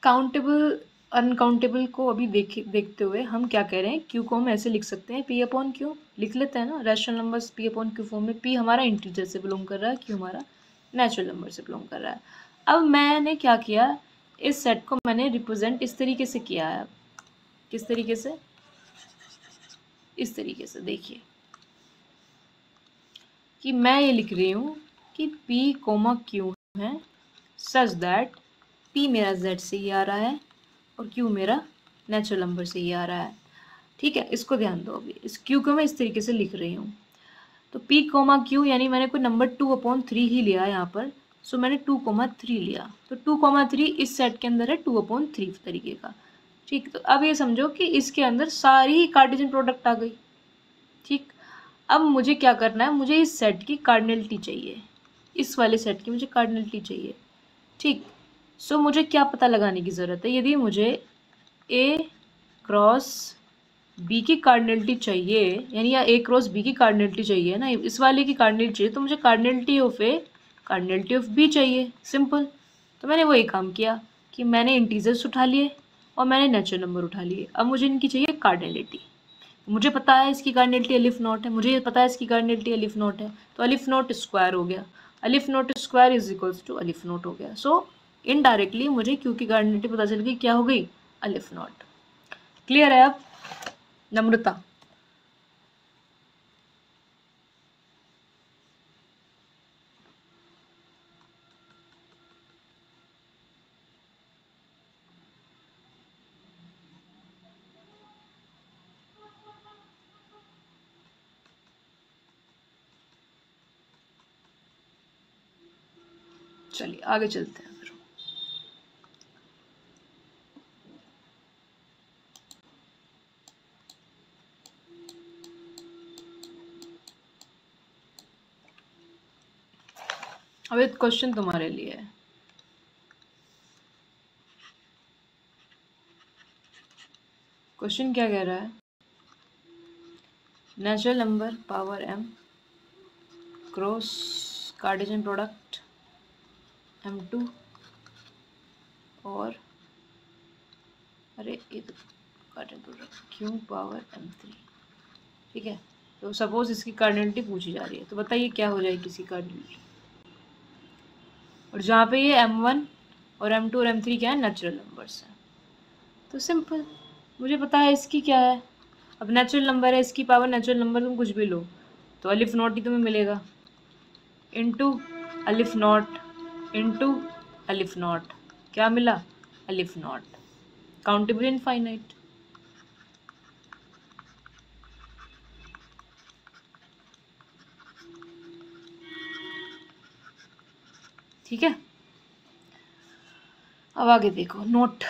काउंटेबल अनकाउंटेबल को अभी देखते हुए हम क्या कह रहे हैं, क्यू को हम ऐसे लिख सकते हैं, पी अपॉन क्यू लिख लेते हैं ना, rational numbers P upon Q form में। पी हमारा इंटीजर से बिलोंग कर रहा है, क्यू हमारा नेचुरल नंबर से बिलोंग कर रहा है। अब मैंने क्या किया, इस सेट को मैंने रिप्रेजेंट इस तरीके से किया है। किस तरीके से? इस तरीके से। देखिए कि मैं ये लिख रही हूँ कि P कोमा Q है सच दैट P मेरा Z से ही आ रहा है और Q मेरा नेचुरल नंबर से ही आ रहा है। ठीक है, इसको ध्यान दो। अभी इस Q को मैं इस तरीके से लिख रही हूँ, तो P कोमा Q यानी मैंने कोई नंबर 2/3 ही लिया है यहाँ पर, सो मैंने 2,3 लिया, तो 2,3 इस सेट के अंदर है 2/3 तरीके का। ठीक, तो अब ये समझो कि इसके अंदर सारी ही कार्टेशियन प्रोडक्ट आ गई। ठीक, अब मुझे क्या करना है, मुझे इस सेट की कार्डिनलिटी चाहिए, इस वाले सेट की मुझे कार्डिनलिटी चाहिए। ठीक, सो मुझे क्या पता लगाने की ज़रूरत है, यदि मुझे ए क्रॉस बी की कार्डिनलिटी चाहिए, यानी या ए क्रॉस बी की कार्डिनलिटी चाहिए ना, इस वाले की कार्डिनलिटी चाहिए, तो मुझे cardinality of A cardinality of B चाहिए, सिंपल। तो मैंने वही काम किया कि मैंने इंटीजर्स उठा लिए और मैंने नेचुरल नंबर उठा लिए। अब मुझे इनकी चाहिए कार्डिनलिटी। मुझे पता है इसकी कार्डिनलिटी अलिफ नॉट है, मुझे पता है इसकी कार्डिनलिटी अलिफ नॉट है, तो अलिफ नॉट स्क्वायर हो गया, aleph naught square is equals to aleph naught हो गया। सो इनडायरेक्टली मुझे क्यू की कार्डिनलिटी पता चल गई, क्या हो गई, अलिफ नॉट। क्लियर है अब नम्रता? चलिए आगे चलते हैं फिर। अब एक क्वेश्चन तुम्हारे लिए है। क्वेश्चन क्या कह रहा है, natural number power m cross Cartesian product m2 और अरे ये तो Cartesian product q power m3। ठीक है, तो सपोज इसकी कार्डिनलिटी पूछी जा रही है, तो बताइए क्या हो जाएगी इसकी कार्डिनलिटी। और जहाँ पे ये m1 और m2 और m3 क्या है, नेचुरल नंबर्स हैं, तो सिंपल मुझे पता है इसकी क्या है। अब नेचुरल नंबर है, इसकी पावर नेचुरल नंबर तुम कुछ भी लो तो अलिफ नॉट ही तुम्हें मिलेगा, इनटू अलिफ नॉट इनटू अलिफ नॉट, क्या मिला, अलिफ नॉट, काउंटेबल इनफाइनाइट। ठीक है, अब आगे देखो नोट।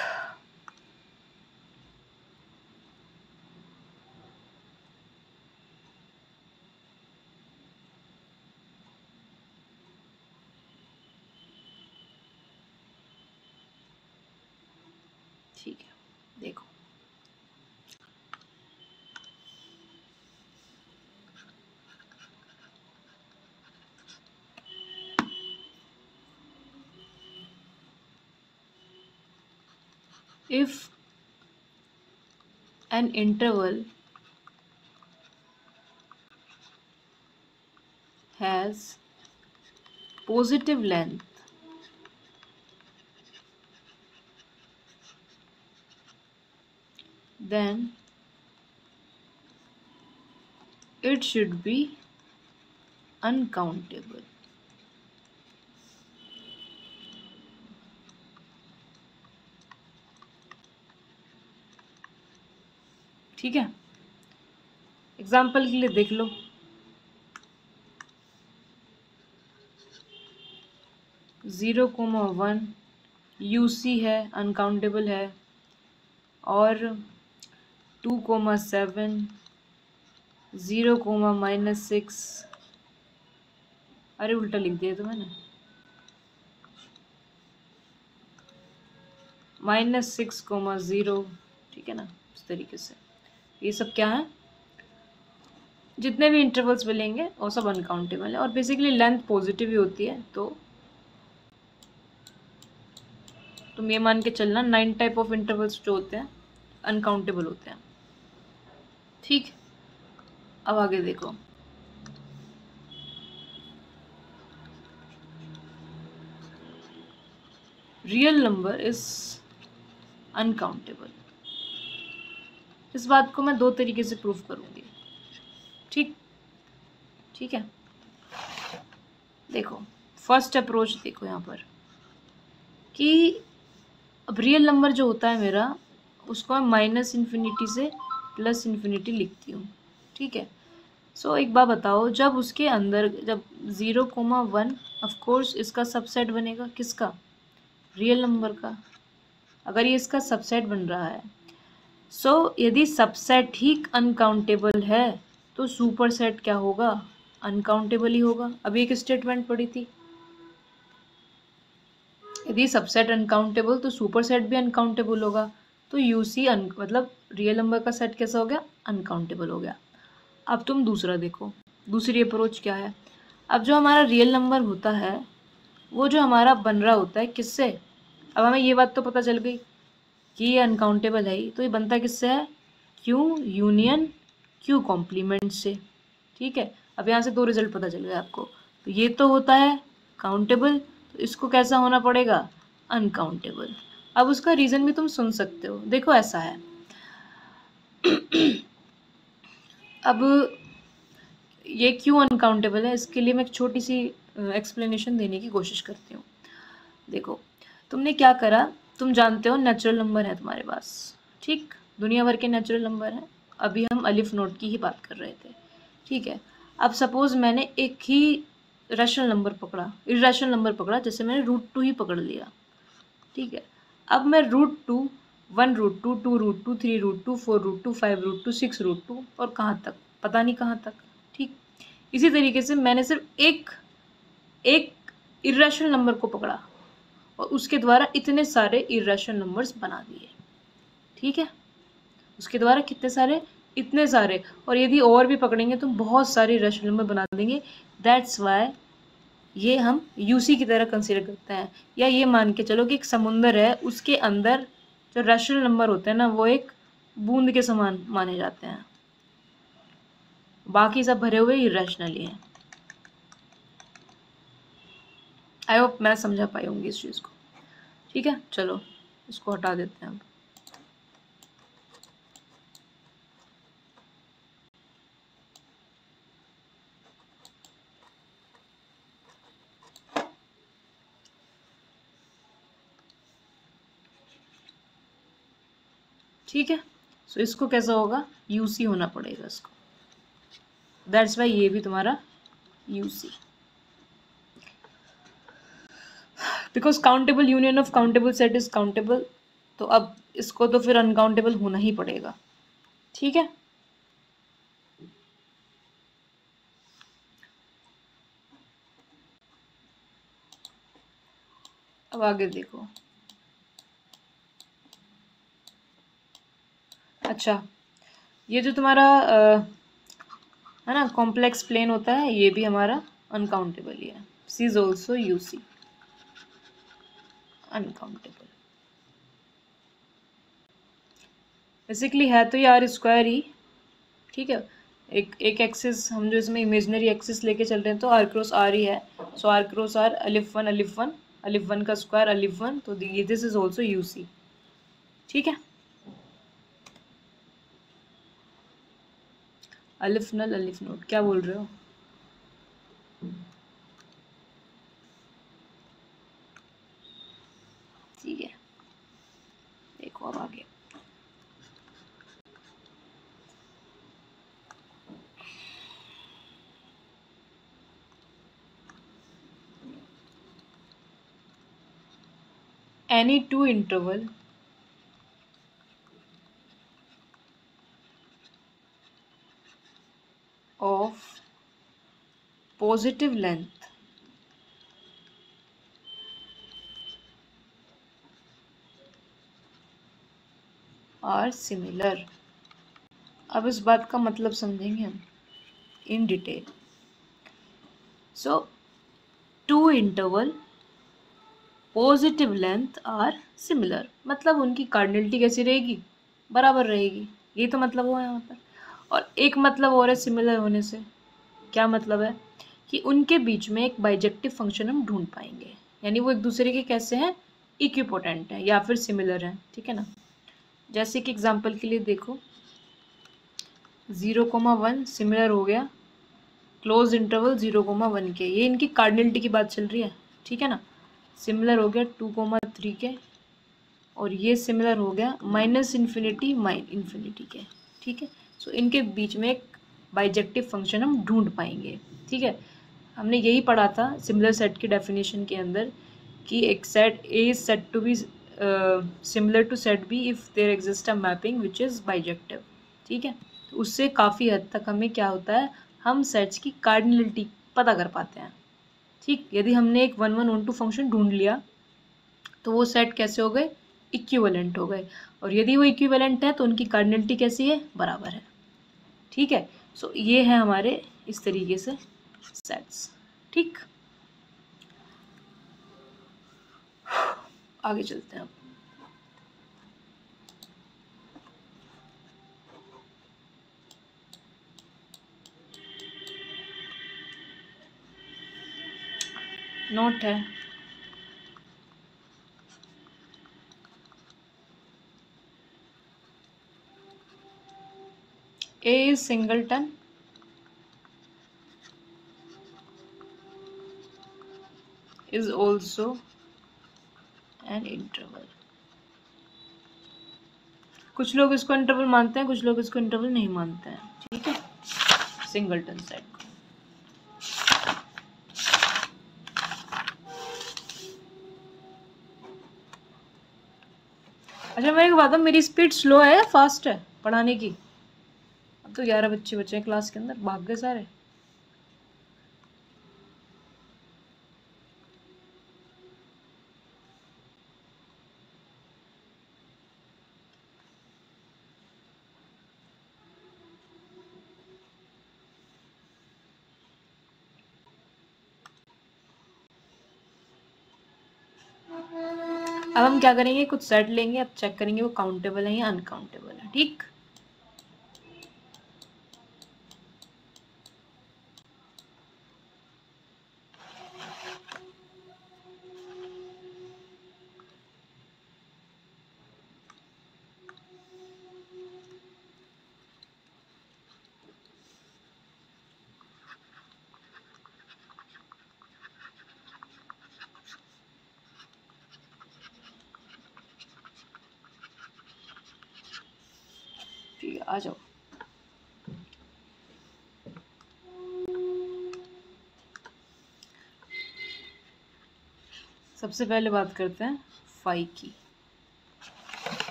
ठीक है, देखो if an interval has positive length then it should be uncountable। ठीक है, एग्जाम्पल के लिए देख लो, 0,1 यूसी है, अनकाउंटेबल है, और 2,7 0,-6, अरे उल्टा लिख दिया तो मैंने, -6,0। ठीक है ना, इस तरीके से ये सब क्या है, जितने भी इंटरवल्स मिलेंगे वो सब अनकाउंटेबल है, और बेसिकली लेंथ पॉजिटिव ही होती है, तो तुम ये मान के चलना 9 टाइप ऑफ इंटरवल्स जो होते हैं अनकाउंटेबल होते हैं। ठीक, अब आगे देखो। Real number is uncountable. इस बात को मैं 2 तरीके से प्रूव करूंगी। ठीक ठीक है, देखो फर्स्ट अप्रोच देखो यहाँ पर कि अब रियल नंबर जो होता है मेरा, उसको मैं माइनस इन्फिनिटी से प्लस इन्फिनिटी लिखती हूँ। ठीक है, सो एक बात बताओ, जब उसके अंदर जब 0,1 ऑफकोर्स इसका सबसेट बनेगा, किसका? रियल नंबर का। अगर ये इसका सबसेट बन रहा है, सो यदि सबसेट ही अनकाउंटेबल है तो सुपरसेट क्या होगा? अनकाउंटेबल ही होगा। अभी एक स्टेटमेंट पढ़ी थी, यदि सबसेट अनकाउंटेबल तो सुपरसेट भी अनकाउंटेबल होगा। तो यूसी मतलब रियल नंबर का सेट कैसा हो गया? अनकाउंटेबल हो गया। अब तुम दूसरा देखो, दूसरी अप्रोच क्या है। अब जो हमारा रियल नंबर होता है वो जो हमारा बन रहा होता है किससे? अब हमें ये बात तो पता चल गई कि ये अनकाउंटेबल है ही, तो ये बनता किससे है? क्यू यूनियन क्यू कॉम्प्लीमेंट से। ठीक है, अब यहाँ से 2 रिजल्ट पता चल गए आपको। तो ये तो होता है काउंटेबल, तो इसको कैसा होना पड़ेगा? अनकाउंटेबल। अब उसका रीज़न भी तुम सुन सकते हो। देखो ऐसा है अब ये क्यों अनकाउंटेबल है, इसके लिए मैं एक छोटी सी एक्सप्लेनेशन देने की कोशिश करती हूँ। देखो, तुमने क्या करा, तुम जानते हो नेचुरल नंबर है तुम्हारे पास। ठीक, दुनिया भर के नेचुरल नंबर हैं। अभी हम अलिफ नोट की ही बात कर रहे थे। ठीक है, अब सपोज मैंने एक ही रैशनल नंबर पकड़ा, इर्रेशनल नंबर पकड़ा, जैसे मैंने √2 ही पकड़ लिया। ठीक है, अब मैं √2, 1 √2, 2 √2, 3 √2, 4 √2, 5 √2, 6 √2 और कहाँ तक पता नहीं कहाँ तक। ठीक, इसी तरीके से मैंने सिर्फ एक इर्रेशनल नंबर को पकड़ा और उसके द्वारा इतने सारे इर्रेशनल नंबर्स बना दिए। ठीक है, उसके द्वारा कितने सारे? इतने सारे। और यदि और भी पकड़ेंगे तो बहुत सारे इर्रेशनल नंबर बना देंगे। दैट्स वाई ये हम यूसी की तरह कंसीडर करते हैं। या ये मान के चलो कि एक समुंदर है, उसके अंदर जो रैशनल नंबर होते हैं ना, वो एक बूंद के समान माने जाते हैं, बाकी सब भरे हुए इर्रेशनल ही हैं। आई होप मैं समझा पाई होंगी इस चीज़ को। ठीक है, चलो इसको हटा देते हैं अब। ठीक है, सो इसको कैसा होगा? यूसी होना पड़ेगा इसको। दैट्स वाई ये भी तुम्हारा UC, because countable union of countable set is countable. तो अब इसको तो फिर अनकाउंटेबल होना ही पड़ेगा। ठीक है, अब आगे देखो। अच्छा, ये जो तुम्हारा है ना कॉम्प्लेक्स प्लेन होता है, ये भी हमारा अनकाउंटेबल ही है। C is also UC, uncountable. Basically है तो ये R² ही। ठीक है, एक एक्सिस हम जो इसमें इमेजनरी एक्सिस लेके चल रहे हैं तो R×R ही है। सो R×R अलिफ 1 अलिफ 1 अलिफ 1 का स्क्वायर अलिफ 1, तो दिस इज ऑल्सो यूसी। ठीक है, अलिफ नल अलिफ नोट, क्या बोल रहे हो? ठीक है, देखो अब आगे। Any two interval of positive length are similar। अब इस बात का मतलब समझेंगे हम in detail. So two interval positive length are similar, मतलब उनकी कार्डिनलिटी कैसी रहेगी, बराबर रहेगी, ये तो मतलब हुआ यहाँ पर। और एक मतलब और है सिमिलर होने से, क्या मतलब है कि उनके बीच में एक बाइजेक्टिव फंक्शन हम ढूंढ पाएंगे, यानी वो एक दूसरे के कैसे हैं, इक्विपोटेंट है या फिर सिमिलर है, ठीक है ना। जैसे कि एग्जांपल के लिए देखो 0,1 सिमिलर हो गया क्लोज इंटरवल 0,1 के, ये इनकी कार्डिनलिटी की बात चल रही है, ठीक है ना। सिमिलर हो गया 2,3 के, और ये सिमिलर हो गया -∞ -∞ के, ठीक है। सो इनके बीच में एक बाइजेक्टिव फंक्शन हम ढूंढ पाएंगे, ठीक है। हमने यही पढ़ा था सिमिलर सेट की डेफिनेशन के अंदर कि एक set A is said to be similar to set B if there exist a mapping which is bijective, ठीक है। तो उससे काफ़ी हद तक हमें क्या होता है, हम सेट्स की कार्डिनलिटी पता कर पाते हैं, ठीक। यदि हमने एक 1 1 1 2 फंक्शन ढूंढ लिया तो वो सेट कैसे हो गए, इक्विवेलेंट हो गए, और यदि वो इक्विवेलेंट है तो उनकी कार्डिनलिटी कैसी है, बराबर है, ठीक है। सो ये है हमारे इस तरीके से सेट्स, ठीक। आगे चलते हैं अब। नोट है A is singleton is also an interval। कुछ लोग इसको इंटरवल मानते हैं, कुछ लोग इसको इंटरवल नहीं मानते हैं, ठीक है, सिंगलटन सेट को। अच्छा मेरे को बता, मेरी स्पीड स्लो है या फास्ट है पढ़ाने की? अब तो 11 बच्चे बचे हैं क्लास के अंदर, भाग गए सारे। अब हम क्या करेंगे, कुछ सेट लेंगे, अब चेक करेंगे वो काउंटेबल है या अनकाउंटेबल है, ठीक। ठीक है, आ जाओ। सबसे पहले बात करते हैं फाई की।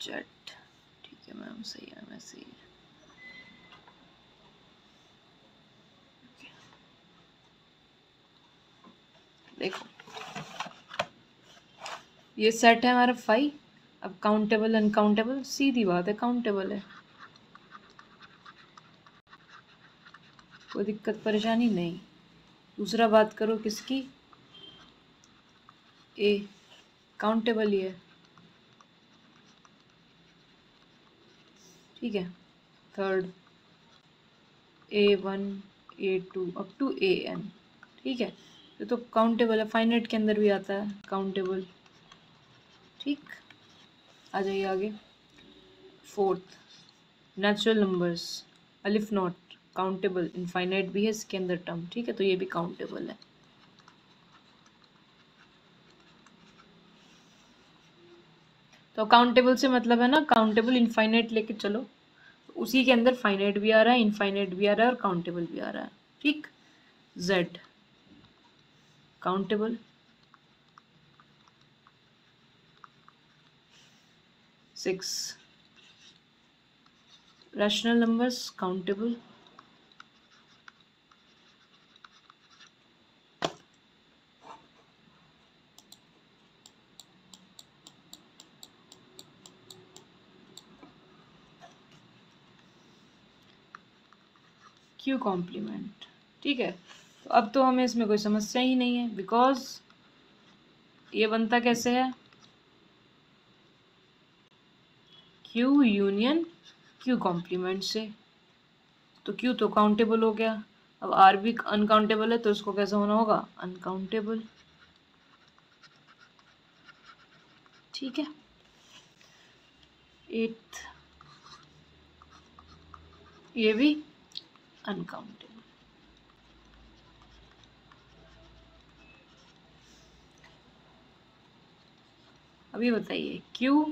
जेट, ठीक है मैम, सही है, मैं सही है। देखो ये सेट है हमारा फाई। अब काउंटेबल अनकाउंटेबल, सीधी बात है काउंटेबल है, कोई दिक्कत परेशानी नहीं। दूसरा बात करो किसकी, ए, काउंटेबल ही है, ठीक है। Third A1 A2 up to AN, ठीक है, ये तो काउंटेबल है, फाइनाइट के अंदर भी आता है काउंटेबल, ठीक। आ जाइए आगे। फोर्थ नेचुरल नंबर्स, अलिफ नॉट काउंटेबल, इनफाइनाइट भी है इसके अंदर टर्म, ठीक है, तो ये भी काउंटेबल है। तो काउंटेबल से मतलब है ना, काउंटेबल इनफाइनाइट लेके चलो, उसी के अंदर फाइनाइट भी आ रहा है, इनफाइनाइट भी आ रहा है और काउंटेबल भी आ रहा है, ठीक। Z countable, 6 rational numbers countable, Q complement, ठीक है। तो अब तो हमें इसमें कोई समस्या ही नहीं है, बिकॉज ये बनता कैसे है, Q यूनियन Q कॉम्प्लीमेंट से। तो Q तो काउंटेबल हो गया, अब R भी अनकाउंटेबल है, तो इसको कैसा होना होगा, अनकाउंटेबल। ठीक है। 8th ये भी अनकाउंटेबल। अभी बताइए Q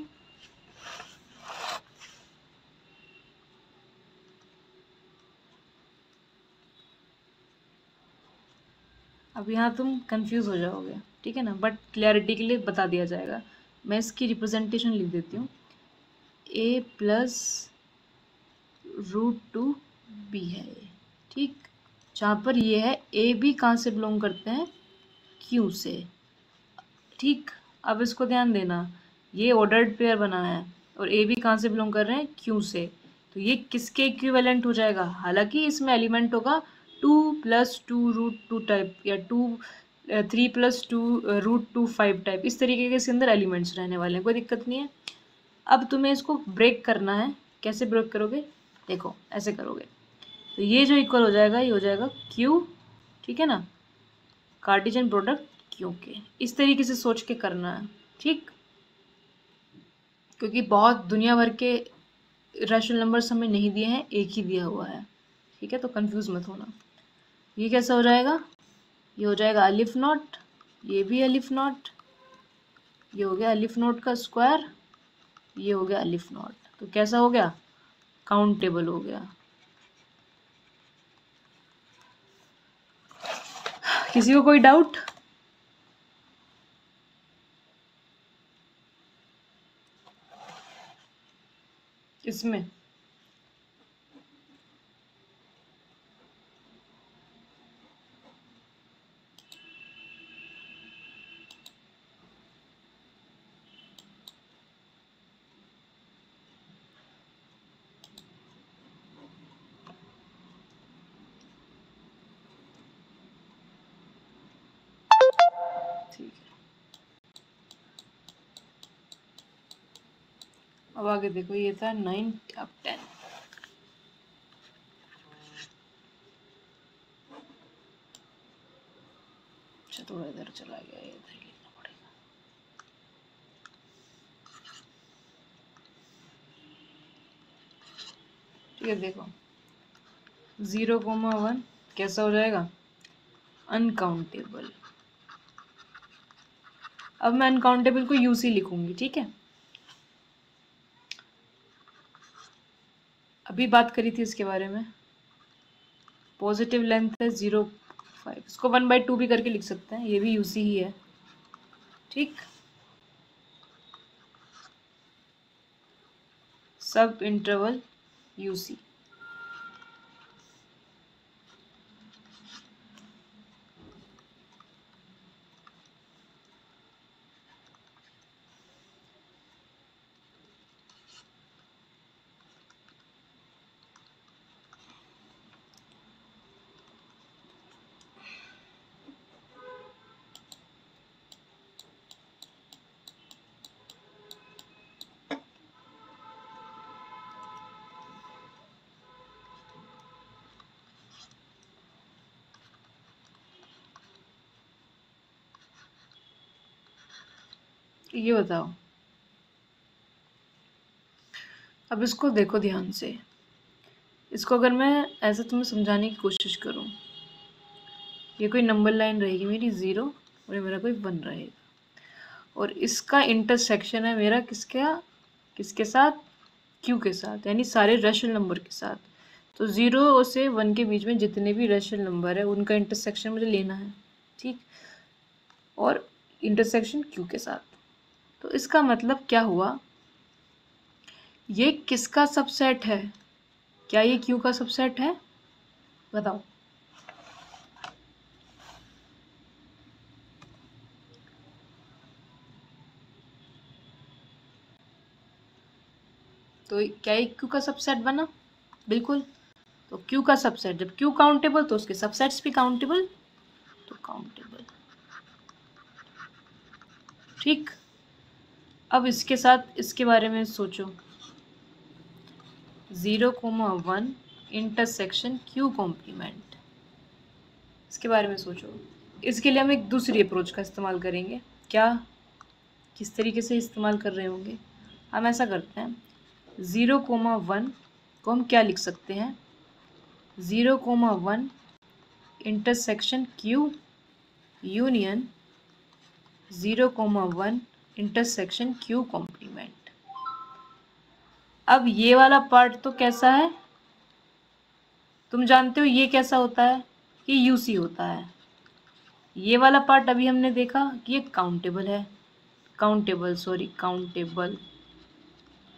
अब यहाँ तुम कंफ्यूज हो जाओगे, ठीक है ना, बट क्लैरिटी के लिए बता दिया जाएगा। मैं इसकी रिप्रेजेंटेशन लिख देती हूँ, A प्लस √2B है ये, ठीक। जहाँ पर ये है A भी कहाँ से बिलोंग करते हैं, Q से, ठीक। अब इसको ध्यान देना, ये ऑर्डर्ड पेयर बना है और A भी कहाँ से बिलोंग कर रहे हैं, Q से, तो ये किसके इक्विवेलेंट हो जाएगा, हालांकि इसमें एलिमेंट होगा 2 + 2√2 टाइप, या 3 + 2√2 5 टाइप, इस तरीके के इसके अंदर एलिमेंट्स रहने वाले हैं, कोई दिक्कत नहीं है। अब तुम्हें इसको ब्रेक करना है, कैसे ब्रेक करोगे, देखो ऐसे करोगे, तो ये जो इक्वल हो जाएगा ये हो जाएगा Q, ठीक है ना, कार्टेशियन प्रोडक्ट Q के, इस तरीके से सोच के करना है, ठीक। क्योंकि बहुत दुनिया भर के रैशनल नंबर्स हमें नहीं दिए हैं, एक ही दिया हुआ है, ठीक है, तो कंफ्यूज मत होना। ये कैसा हो जाएगा, ये हो जाएगा अलिफ नॉट, ये भी अलिफ नॉट, ये हो गया अलिफ नॉट का स्क्वायर, ये हो गया अलिफ नॉट, तो कैसा हो गया, काउंटेबल हो गया। किसी को कोई डाउट, इसमें ठीक है। अब आगे देखो, ये था 9, अब 10। अच्छा थोड़ा इधर चला गया, ये इधर लिखना पड़ेगा। ठीक है, देखो 0,1 कैसा हो जाएगा, अनकाउंटेबल। अब मैं अनकाउंटेबल को यूसी लिखूंगी, ठीक है। अभी बात करी थी इसके बारे में, पॉजिटिव लेंथ है 0.5, इसको 1/2 भी करके लिख सकते हैं, ये भी यूसी ही है, ठीक। सब इंटरवल यूसी। ये बताओ, अब इसको देखो ध्यान से, इसको अगर मैं ऐसे तुम्हें समझाने की कोशिश करूं, ये कोई नंबर लाइन रहेगी मेरी 0 और ये मेरा कोई 1 रहेगा, और इसका इंटरसेक्शन है मेरा किसके साथ, Q के साथ, यानी सारे रेशनल नंबर के साथ। तो 0 से 1 के बीच में जितने भी रेशनल नंबर है उनका इंटरसेक्शन मुझे लेना है, ठीक, और इंटरसेक्शन Q के साथ। तो इसका मतलब क्या हुआ, ये किसका सबसेट है, क्या ये Q का सबसेट है, बताओ। तो क्या ये Q का सबसेट बना, बिल्कुल। तो Q का सबसेट, जब Q काउंटेबल तो उसके सबसेट्स भी काउंटेबल, तो काउंटेबल। ठीक, अब इसके साथ इसके बारे में सोचो, 0,1 इंटरसेक्शन क्यू कॉम्प्लीमेंट, इसके बारे में सोचो। इसके लिए हम एक दूसरी अप्रोच का इस्तेमाल करेंगे। क्या, किस तरीके से इस्तेमाल कर रहे होंगे? हम ऐसा करते हैं, 0,1 को हम क्या लिख सकते हैं, 0,1 intersection Q union 0,1 intersection Q complement. अब ये वाला पार्ट तो कैसा है, तुम जानते हो ये कैसा होता है कि यूसी होता है। ये वाला पार्ट अभी हमने देखा कि ये काउंटेबल है, काउंटेबल।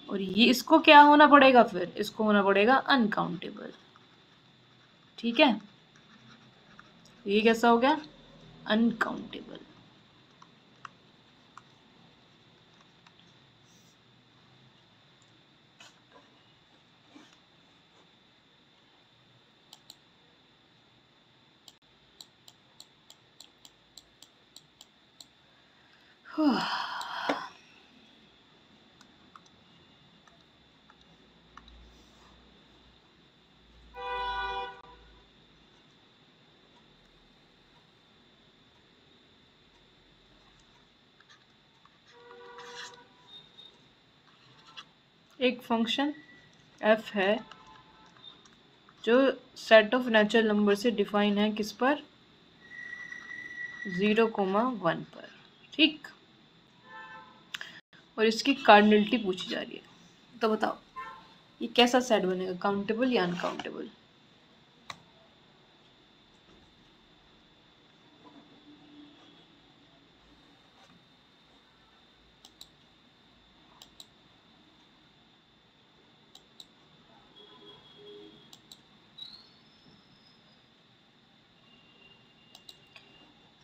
और ये इसको क्या होना पड़ेगा, फिर इसको होना पड़ेगा अनकाउंटेबल। ठीक है, ये कैसा हो गया, अनकाउंटेबल। एक फंक्शन f है जो सेट ऑफ नेचुरल नंबर से डिफाइन है, किस पर, 0,1 पर। ठीक, और इसकी कार्डिनलिटी पूछी जा रही है, तो बताओ ये कैसा सेट बनेगा, काउंटेबल या अनकाउंटेबल?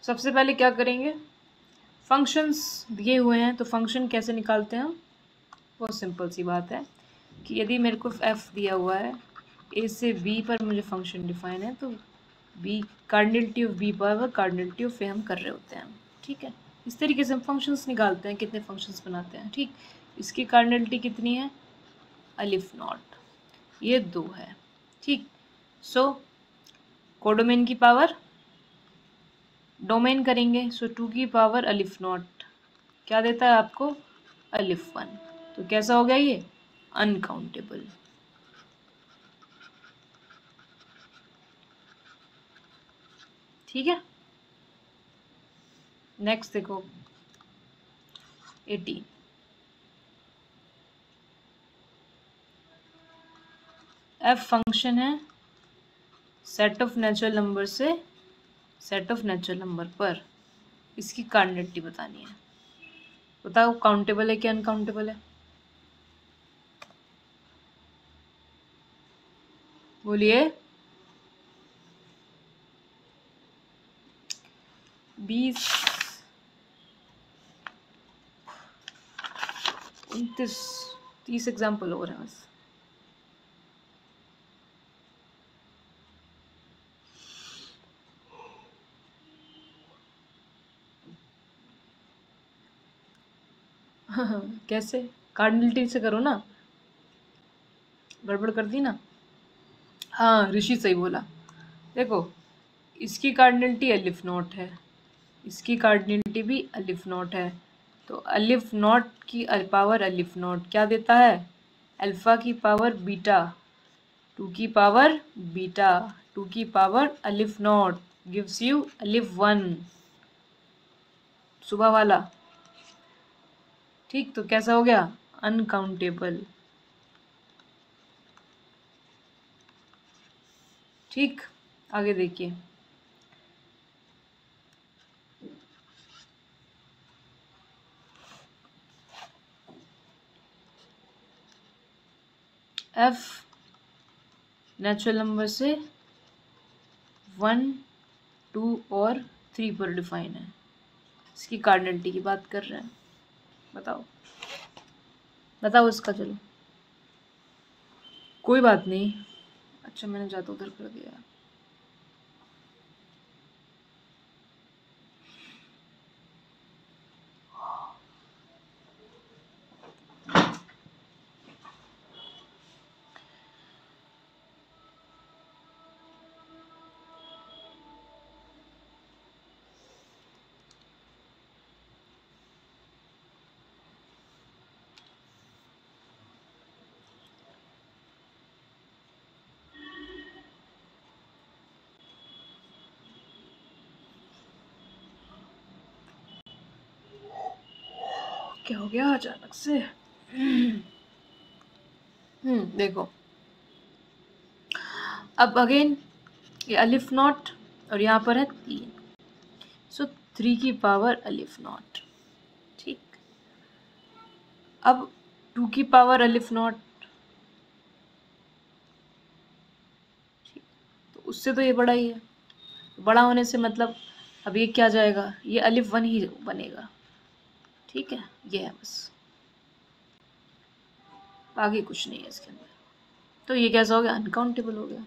सबसे पहले क्या करेंगे, फंक्शंस दिए हुए हैं तो फंक्शन कैसे निकालते हैं हम, बहुत सिंपल सी बात है कि यदि मेरे को f दिया हुआ है, a से b पर मुझे फंक्शन डिफाइन है, तो b कार्डिनलिटी ऑफ b पर कार्डिनलिटी ऑफ a हम कर रहे होते हैं। ठीक है, इस तरीके से हम फंक्शंस निकालते हैं, कितने फंक्शंस बनाते हैं। ठीक, इसकी कार्डिनलिटी कितनी है, अलिफ नॉट, ये 2 है। ठीक, सो कोडोमेन की पावर डोमेन करेंगे, सो 2 की पावर अलिफ नॉट क्या देता है आपको, अलिफ 1। तो कैसा हो गया ये, अनकाउंटेबल। ठीक है, नेक्स्ट देखो 18, f फंक्शन है सेट ऑफ नेचुरल नंबर से सेट ऑफ नेचुरल नंबर पर, इसकी कार्डिनलिटी बतानी है। बताओ काउंटेबल है कि अनकाउंटेबल है, बोलिए। 20, 29, 30 एग्जाम्पल हो रहे हैं बस। कैसे, कार्डिनलिटी से करो ना, गड़बड़ कर दी ना। हाँ, ऋषि सही बोला। देखो, इसकी कार्डिनलिटी अलिफ नॉट है, इसकी कार्डिनलिटी भी अलिफ नॉट है, तो अलिफ नॉट की पावर अलिफ नॉट क्या देता है, अल्फा की पावर बीटा, 2 की पावर बीटा, 2 की power aleph not gives you अलिफ 1, सुबह वाला। ठीक, तो कैसा हो गया, अनकाउंटेबल। ठीक, आगे देखिए, f नेचुरल नंबर से 1, 2 और 3 पर डिफाइन है, इसकी कार्डिनलिटी की बात कर रहे हैं। बताओ बताओ इसका, चलो कोई बात नहीं। अच्छा, मैंने ज़्यादा उधर कर दिया। क्या हो गया अचानक से? देखो, अब अगेन ये अलिफ नॉट और यहाँ पर है 3, सो 3 की पावर अलिफ नॉट। ठीक, अब 2 की पावर अलिफ नॉट, तो उससे तो ये बड़ा ही है। बड़ा होने से मतलब अब ये क्या जाएगा, ये अलिफ 1 ही बनेगा। ठीक है, ये है बस, आगे कुछ नहीं है इसके अंदर। तो ये कैसा हो गया, अनकाउंटेबल हो गया।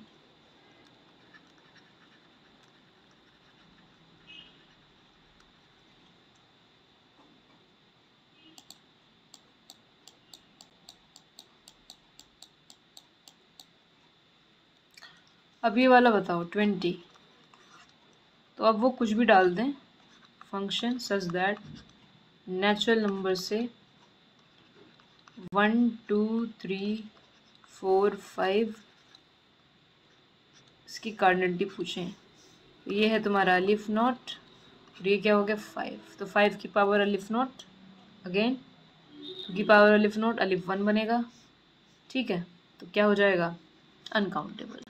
अब ये वाला बताओ 20, तो अब वो कुछ भी डाल दें, function such that natural number से 1 2 3 4 5 इसकी कार्डिनलिटी पूछें। ये है तुम्हारा अलिफ नॉट और ये क्या हो गया 5, तो 5 की पावर अलिफ नॉट, अगेन 2 की पावर अलिफ नॉट, अलिफ 1 बनेगा। ठीक है, तो क्या हो जाएगा, अनकाउंटेबल।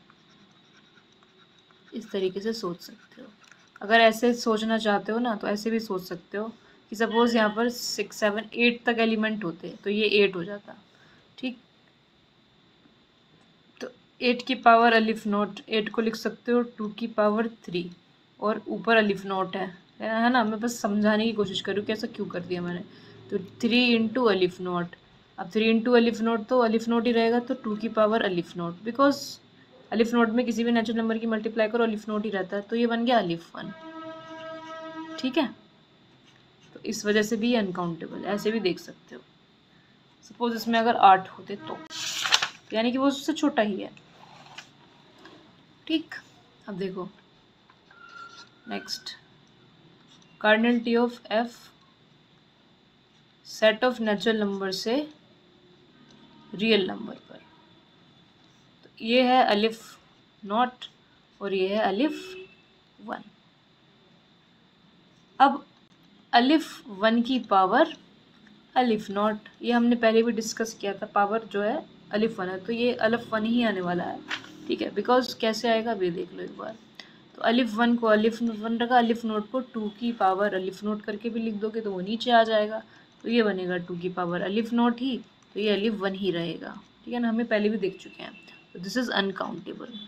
इस तरीके से सोच सकते हो। अगर ऐसे सोचना चाहते हो ना, तो ऐसे भी सोच सकते हो कि सपोज यहाँ पर 6 7 8 तक एलिमेंट होते तो ये 8 हो जाता। ठीक, तो 8 की पावर अलिफ नोट, 8 को लिख सकते हो 2 की पावर 3 और ऊपर अलिफ नोट है ना। मैं बस समझाने की कोशिश करूँ कि ऐसा क्यों कर दिया मैंने। तो 3 इंटू अलिफ नोट, अब 3 इंटू अलिफ नोट तो अलिफ नोट ही रहेगा, तो 2 की पावर अलिफ नोट, बिकॉज अलिफ नोट में किसी भी नेचुरल नंबर की मल्टीप्लाई करो अलिफ नोट ही रहता है, तो ये बन गया अलिफ 1। ठीक है, तो इस वजह से भी अनकाउंटेबल, ऐसे भी देख सकते हो। सपोज इसमें अगर 8 होते तो यानी कि वो उससे छोटा ही है। ठीक, अब देखो next, cardinality of F set of natural number से रियल नंबर पर। तो ये है अलिफ नॉट और ये है अलिफ 1। अब अलिफ 1 की पावर अलिफ नॉट, ये हमने पहले भी डिस्कस किया था, पावर जो है अलिफ 1 है, तो ये अलिफ 1 ही आने वाला है। ठीक है, बिकॉज कैसे आएगा अभी देख लो एक बार। तो अलिफ 1 को अलिफ 1 रखा, अलिफ नोट को 2 की पावर अलिफ नोट करके भी लिख दोगे तो वो नीचे आ जाएगा, तो ये बनेगा 2 की पावर अलिफ नोट ही, तो ये अलिफ 1 ही रहेगा। ठीक है ना, हमें पहले भी देख चुके हैं, तो दिस इज अनकाउंटेबल।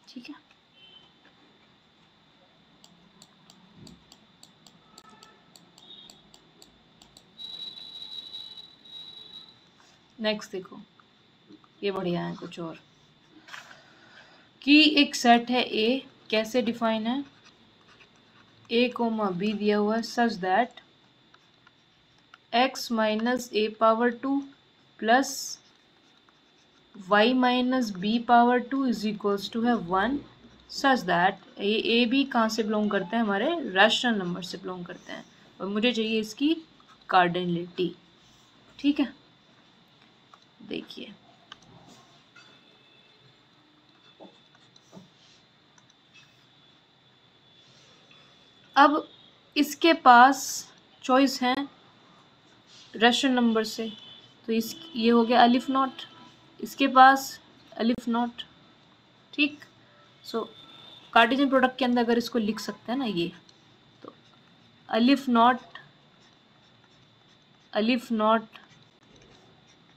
ठीक है, नेक्स्ट देखो, ये बढ़िया है कुछ और, कि एक सेट है ए, कैसे डिफाइन है, ए कोमा बी दिया हुआ है such that x minus a power 2 plus y minus b power 2 is equals to है 1, सच दैट ए बी कहाँ से बिलोंग करते हैं, हमारे रैशनल नंबर से बिलोंग करते हैं, और मुझे चाहिए इसकी कार्डिनलिटी। ठीक है, देखिए अब इसके पास चॉइस है रैशनल नंबर से, तो इस ये हो गया अलिफ नॉट, इसके पास अलिफ नॉट। ठीक, सो कार्टेशियन प्रोडक्ट के अंदर अगर इसको लिख सकते हैं ना ये, तो अलिफ नॉट अलिफ नॉट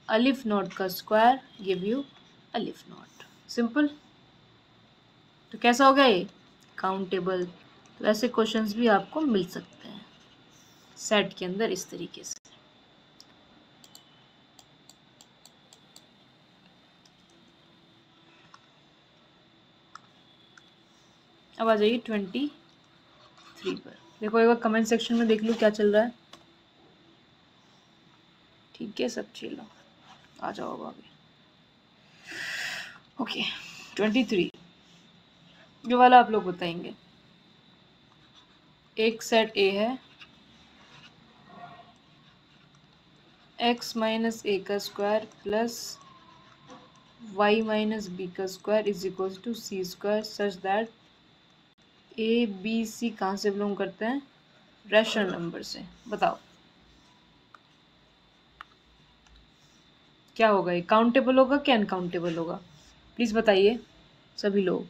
अलिफ नॉट का square give you aleph not, simple. तो कैसा हो गया ये, काउंटेबल। तो ऐसे क्वेश्चंस भी आपको मिल सकते हैं सेट के अंदर इस तरीके से। अब आ जाइए 23 पर। देखो एक बार कमेंट सेक्शन में देख लो क्या चल रहा है। ठीक है, सब चिल, आ जाओ अब आगे। ओके 23 जो वाला आप लोग बताएंगे, एक सेट ए है, x माइनस ए का square plus y minus B का square is equal to C square such that A B C कहाँ से बिलोंग करते हैं? रैशनल नंबर से। बताओ क्या होगा, ये काउंटेबल होगा क्या अनकाउंटेबल होगा? प्लीज़ बताइए सभी लोग।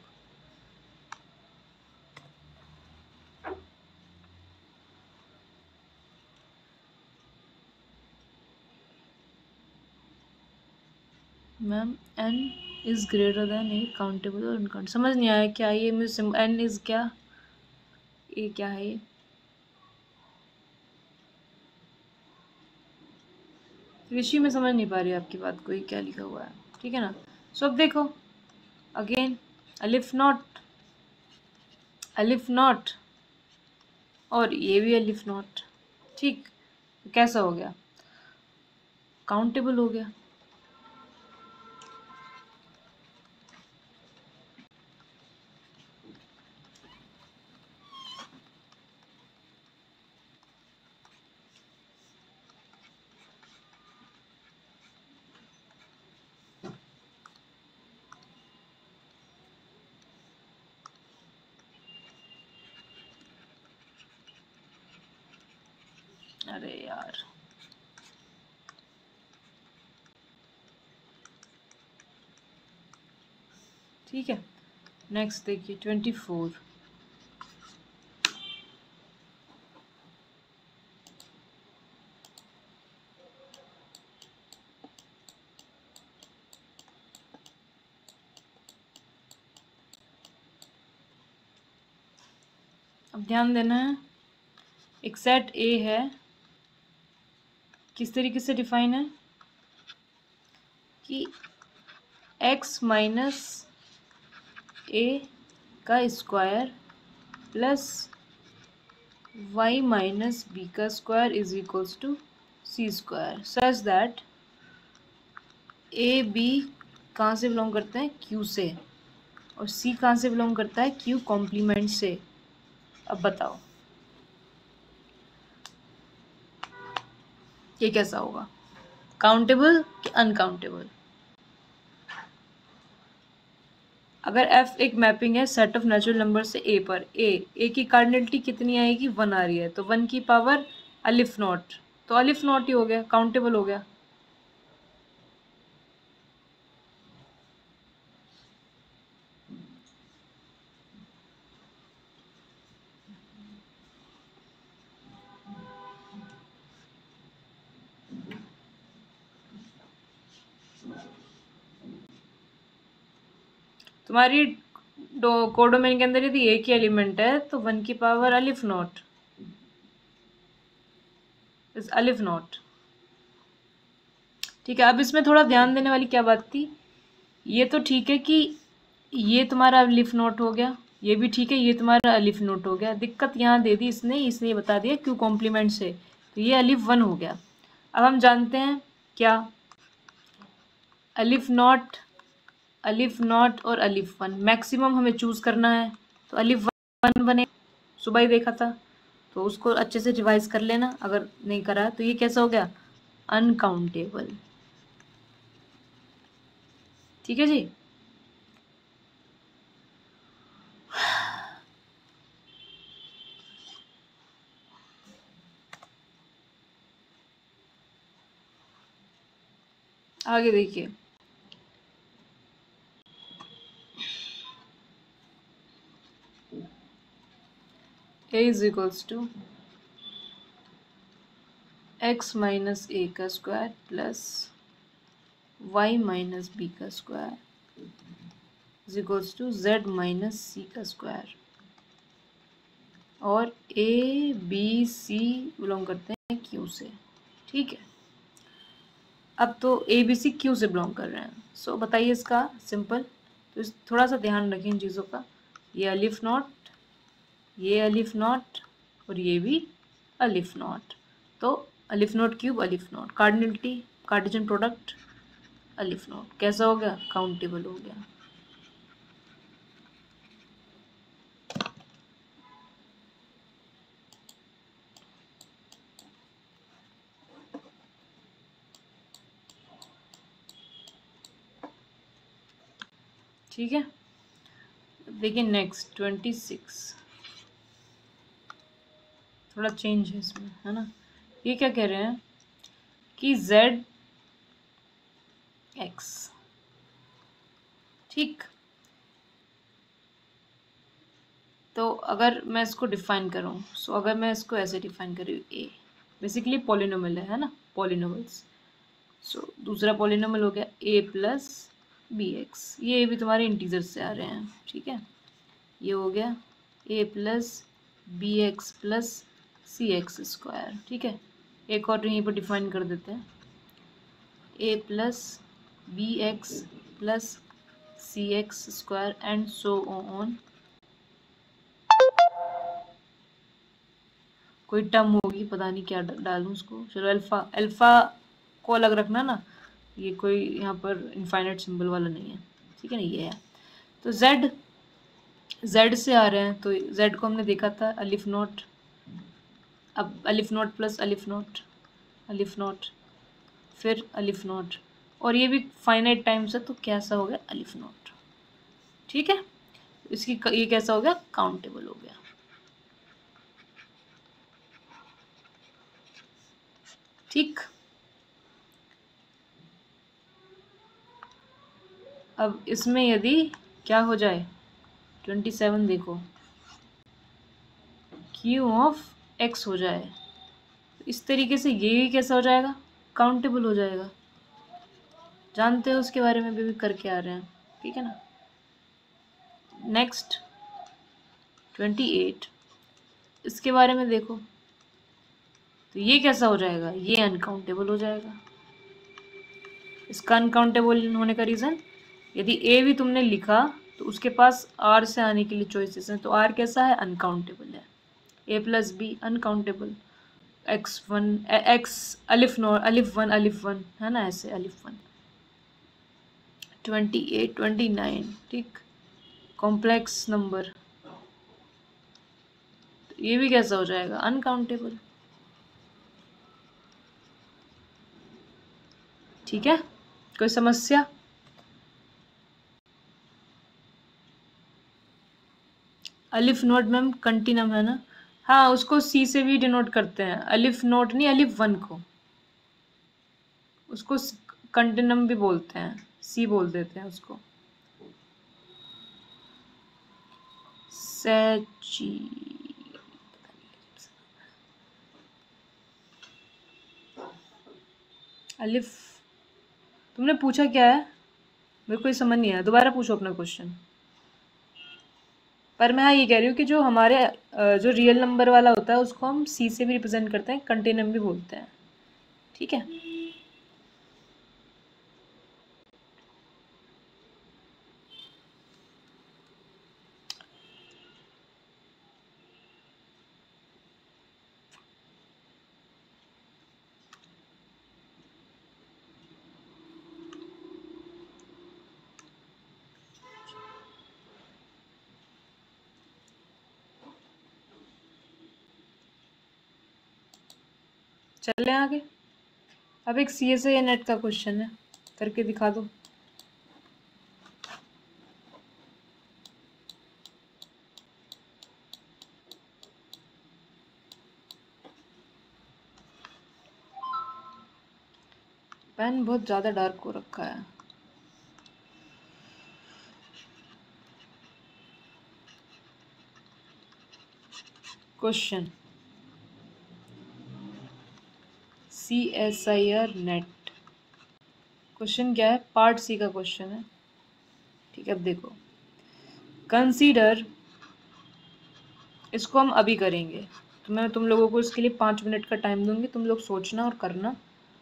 Ma'am n is greater then A, countable और अनकाउंटेबल? समझ नहीं आया क्या ये मुझे। n इज क्या, ये क्या है ये? ऋषि में समझ नहीं पा रही आपकी बात को, ये क्या लिखा हुआ है, ठीक है ना? सो अब देखो अगेन, अलिफ नॉट, अलिफ नॉट, और ये भी अलिफ नॉट, ठीक। तो कैसा हो गया? काउंटेबल हो गया। अरे यार, ठीक है। नेक्स्ट देखिए 24। अब ध्यान देना है, एक सेट ए है, किस तरीके से डिफाइन है कि x माइनस ए का square plus y minus B का square is equals to C square, such that A B कहाँ से बिलोंग करते हैं? क्यू से, और सी कहाँ से बिलोंग करता है? क्यू कॉम्प्लीमेंट से। अब बताओ ये कैसा होगा, काउंटेबल कि अनकाउंटेबल? अगर f एक मैपिंग है सेट ऑफ नेचुरल नंबर से a पर, a की कार्डिनलिटी कितनी आएगी? 1 आ रही है, तो 1 की पावर अलिफ नॉट, तो अलिफ नॉट ही हो गया, काउंटेबल हो गया। तुम्हारी कोडोमेन के अंदर यदि एक ही एलिमेंट है तो 1 की पावर अलिफ नॉट इज अलिफ नॉट, ठीक है। अब इसमें थोड़ा ध्यान देने वाली क्या बात थी, ये तो ठीक है कि ये तुम्हारा अलिफ नोट हो गया, ये भी ठीक है, ये तुम्हारा अलिफ नोट हो गया। दिक्कत यहाँ दे दी इसने ये बता दिया क्यों कॉम्प्लीमेंट से, तो ये अलिफ 1 हो गया। अब हम जानते हैं क्या, अलिफ नॉट और अलिफ 1 मैक्सिमम हमें चूज करना है, तो अलिफ 1 बने, सुबह ही देखा था, तो उसको अच्छे से रिवाइज कर लेना अगर नहीं करा। तो ये कैसा हो गया? अनकाउंटेबल, ठीक है जी। आगे देखिए, a is equals to x minus A का square plus y minus B का square is equals to z minus C का स्क्वायर, और a b c बिलोंग करते हैं q से, ठीक है। अब तो a b c q से बिलोंग कर रहे हैं, सो बताइए इसका सिंपल। तो थोड़ा सा ध्यान रखें इन चीज़ों का, ये अलिफ नॉट, ये अलिफ नॉट, और ये भी अलिफ नॉट, तो अलिफ नॉट क्यूब अलिफ नॉट, कार्डिनलिटी कार्टेशियन प्रोडक्ट अलिफ नॉट, कैसा हो गया? काउंटेबल हो गया। ठीक है, देखिए नेक्स्ट 26। थोड़ा चेंज है इसमें, है ना। ये क्या कह रहे हैं कि z x, ठीक। तो अगर मैं इसको डिफाइन करूँ, सो अगर मैं इसको ऐसे डिफाइन करूँ, a बेसिकली पॉलिनोमियल है ना, पॉलिनोमियल्स। सो दूसरा पॉलिनोमियल हो गया a प्लस बी एक्स, ये भी तुम्हारे इंटीजर से आ रहे हैं, ठीक है। ये हो गया a plus b x plus c x square, ठीक है। एक और यहीं पर डिफाइन कर देते हैं, a plus b x plus c x square and so on. कोई टर्म होगी, पता नहीं क्या डालूं उसको, चलो अल्फा, अल्फा को अलग रखना ना, ये कोई यहाँ पर इनफाइनाइट सिंबल वाला नहीं है, ठीक है ना, ये है। तो z से आ रहे हैं, तो z को हमने देखा था अलिफ नॉट, अब अलिफ नॉट प्लस अलिफ नॉट फिर अलिफ नॉट, और ये भी फाइनाइट टाइम्स है, तो कैसा हो गया अलिफ नॉट, ठीक है। इसकी ये कैसा हो गया, काउंटेबल हो गया, ठीक। अब इसमें यदि क्या हो जाए 27, देखो क्यू ऑफ एक्स हो जाए, इस तरीके से ये भी कैसा हो जाएगा, काउंटेबल हो जाएगा। जानते हो उसके बारे में भी करके आ रहे हैं, ठीक है ना। नेक्स्ट 28, इसके बारे में देखो, तो ये कैसा हो जाएगा, ये अनकाउंटेबल हो जाएगा। इसका अनकाउंटेबल होने का रीज़न, यदि ए भी तुमने लिखा तो उसके पास आर से आने के लिए चॉइसेस हैं, तो आर कैसा है, अनकाउंटेबल है। A plus B uncountable, x1 x aleph naught aleph one है ना, ऐसे अलिफ 1। 28 29, ठीक, कॉम्प्लेक्स नंबर, ये भी कैसा हो जाएगा, अनकाउंटेबल, ठीक है। कोई समस्या, अलिफ नोट मैम कंटिनम है ना, हाँ उसको सी से भी डिनोट करते हैं, अलिफ नोट नहीं, अलिफ 1 को, उसको कंटिनम भी बोलते हैं, सी बोल देते हैं उसको, सैची, अलिफ। तुमने पूछा क्या है, मेरे को ये समझ नहीं आया, दोबारा पूछो अपना क्वेश्चन। पर मैं हाँ ये कह रही हूँ कि जो हमारे जो रियल नंबर वाला होता है उसको हम सी से भी रिप्रेजेंट करते हैं, कंटिनम भी बोलते हैं, ठीक है। चलें आगे। अब एक CSA या नेट का क्वेश्चन है, करके दिखा दो। पेन बहुत ज़्यादा डार्क हो रखा है। क्वेश्चन CSIR नेट, क्वेश्चन क्या है, पार्ट सी का क्वेश्चन है, ठीक है। अब देखो, कंसीडर, इसको हम अभी करेंगे, तो मैं तुम लोगों को इसके लिए 5 मिनट का टाइम दूंगी, तुम लोग सोचना और करना,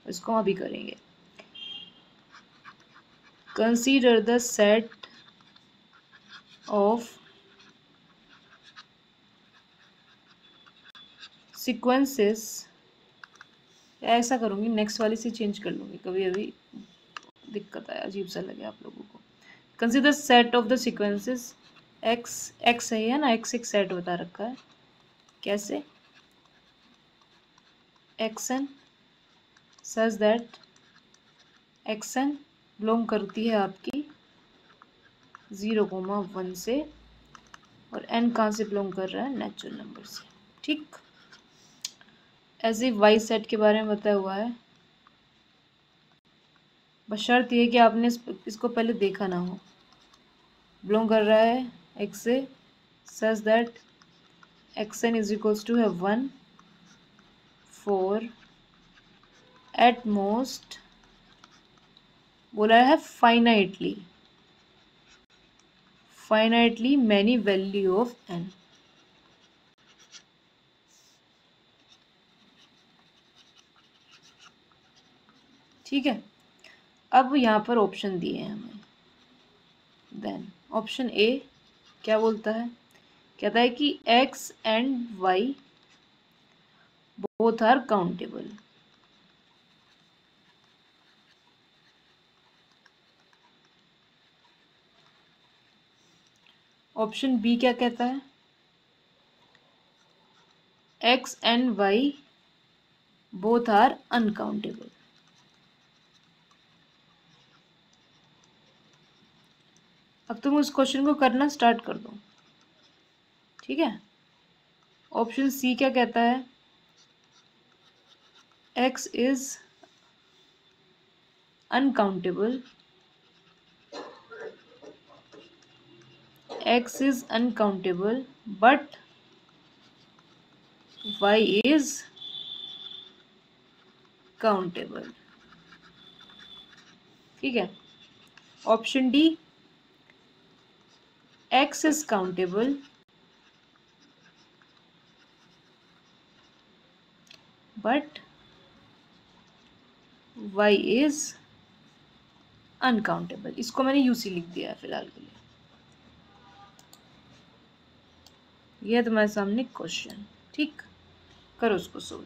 इसको हम अभी करेंगे। Consider the set of sequences, ऐसा करूँगी, नेक्स्ट वाली से चेंज कर लूँगी, कभी अभी दिक्कत आया, अजीब सा लगे आप लोगों को। Consider set of the sequences x सही है ना, एक्स एक सेट बता रखा है, कैसे, action such that action belong करती है आपकी 0,1 से, और एन कहाँ से बिलोंग कर रहा है, नेचुरल नंबर से, ठीक। ऐसे वाई सेट के बारे में बताया हुआ है, बस शर्त ये है कि आपने इसको पहले देखा ना हो। बिलोंग कर रहा है एक्स से, such that x n is equals to है 1 4 एट मोस्ट, बोला है finitely many value of n. ठीक है, अब यहाँ पर ऑप्शन दिए हैं हमें। देन ऑप्शन ए क्या बोलता है, कहता है कि x and y both are countable. Option b क्या कहता है, x and y both are uncountable. अब तुम उस क्वेश्चन को करना स्टार्ट कर दो। ठीक है, ऑप्शन सी क्या कहता है, x is uncountable, x is uncountable but y is countable। ठीक है, option D x is countable but y is uncountable. इसको मैंने यूसी लिख दिया है फिलहाल के लिए। यह है तुम्हारे सामने क्वेश्चन। ठीक, करो उसको सोल्व।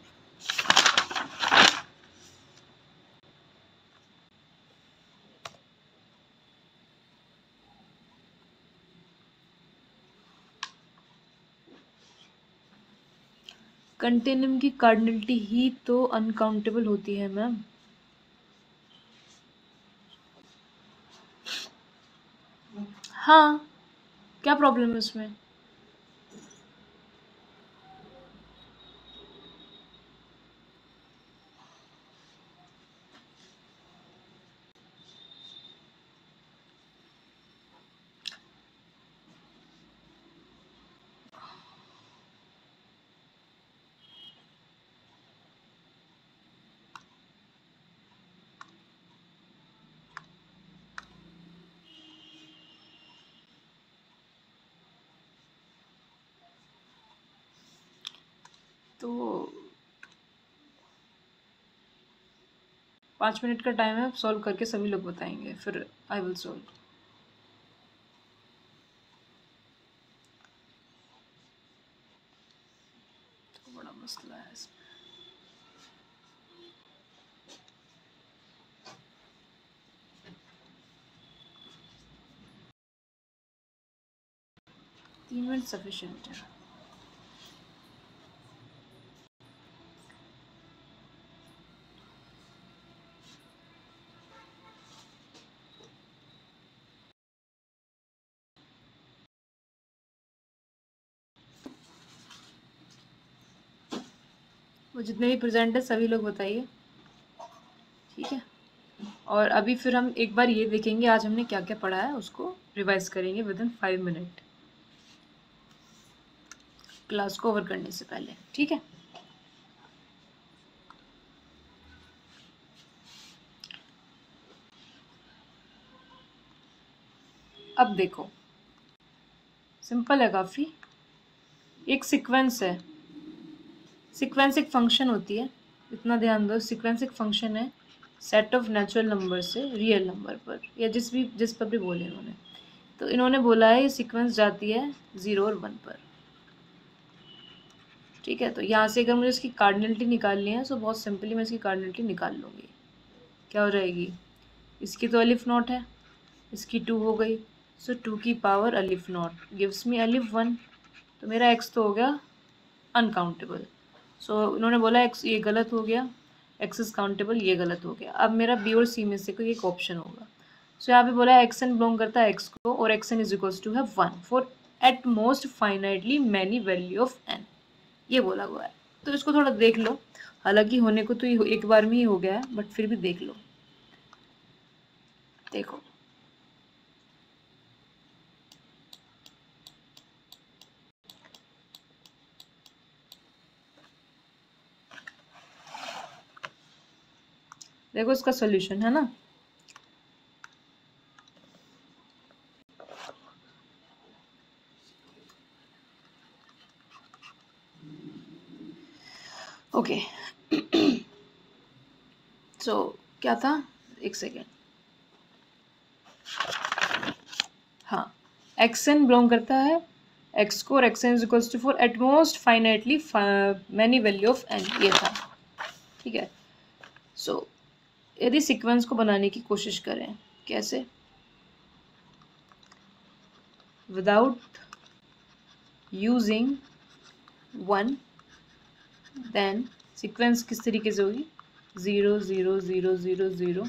कंटिन्यूम की कार्डिनलिटी ही तो अनकाउंटेबल होती है मैम। हाँ, क्या प्रॉब्लम है उसमें? तो 5 मिनट का टाइम है, सॉल्व करके सभी लोग बताएंगे, फिर आई विल सॉल्व। तो बड़ा मसला है इसमें। तीन मिनट सफिशिएंट है। वो जितने भी प्रेजेंट है सभी लोग बताइए। ठीक है, और अभी फिर हम एक बार ये देखेंगे आज हमने क्या क्या पढ़ा है, उसको रिवाइज करेंगे विद इन 5 मिनट क्लास को ओवर करने से पहले। ठीक है, अब देखो, सिंपल है काफ़ी। एक सीक्वेंस है, सीक्वेंस एक फंक्शन होती है, इतना ध्यान दो। सीक्वेंस एक फंक्शन है सेट ऑफ नेचुरल नंबर से रियल नंबर पर, या जिस पर भी बोले इन्होंने। तो इन्होंने बोला है ये सीक्वेंस जाती है 0 और 1 पर। ठीक है, तो यहाँ से अगर मुझे इसकी कार्डिनलिटी निकालनी है तो बहुत सिंपली मैं इसकी कार्डिनलिटी निकाल लूँगी। क्या हो जाएगी, इसकी तो अलिफ नॉट है, इसकी 2 हो गई, सो 2 की power aleph not gives me अलिफ 1। तो मेरा x तो हो गया अनकाउंटेबल। सो इन्होंने बोला x ये गलत हो गया, x इज काउंटेबल ये गलत हो गया। अब मेरा b और c में से कोई एक ऑप्शन होगा। सो यहाँ पे बोला है xn बिलोंग करता है x को, और xn इज इक्वल्स टू है 1 for at most finitely many value of n, ये बोला हुआ है। तो इसको थोड़ा देख लो, हालांकि होने को तो ये एक बार में ही हो गया है, बट फिर भी देख लो। देखो देखो इसका सोल्यूशन है ना। ओके सो क्या था, एक सेकेंड। हाँ, एक्स एन बिलोंग करता है एक्स को और x n is equals to for at most finitely many value of n, ये था। ठीक है, सो यदि सीक्वेंस को बनाने की कोशिश करें, कैसे, without using one, then sequence किस तरीके से होगी, 0 0 0 0 0।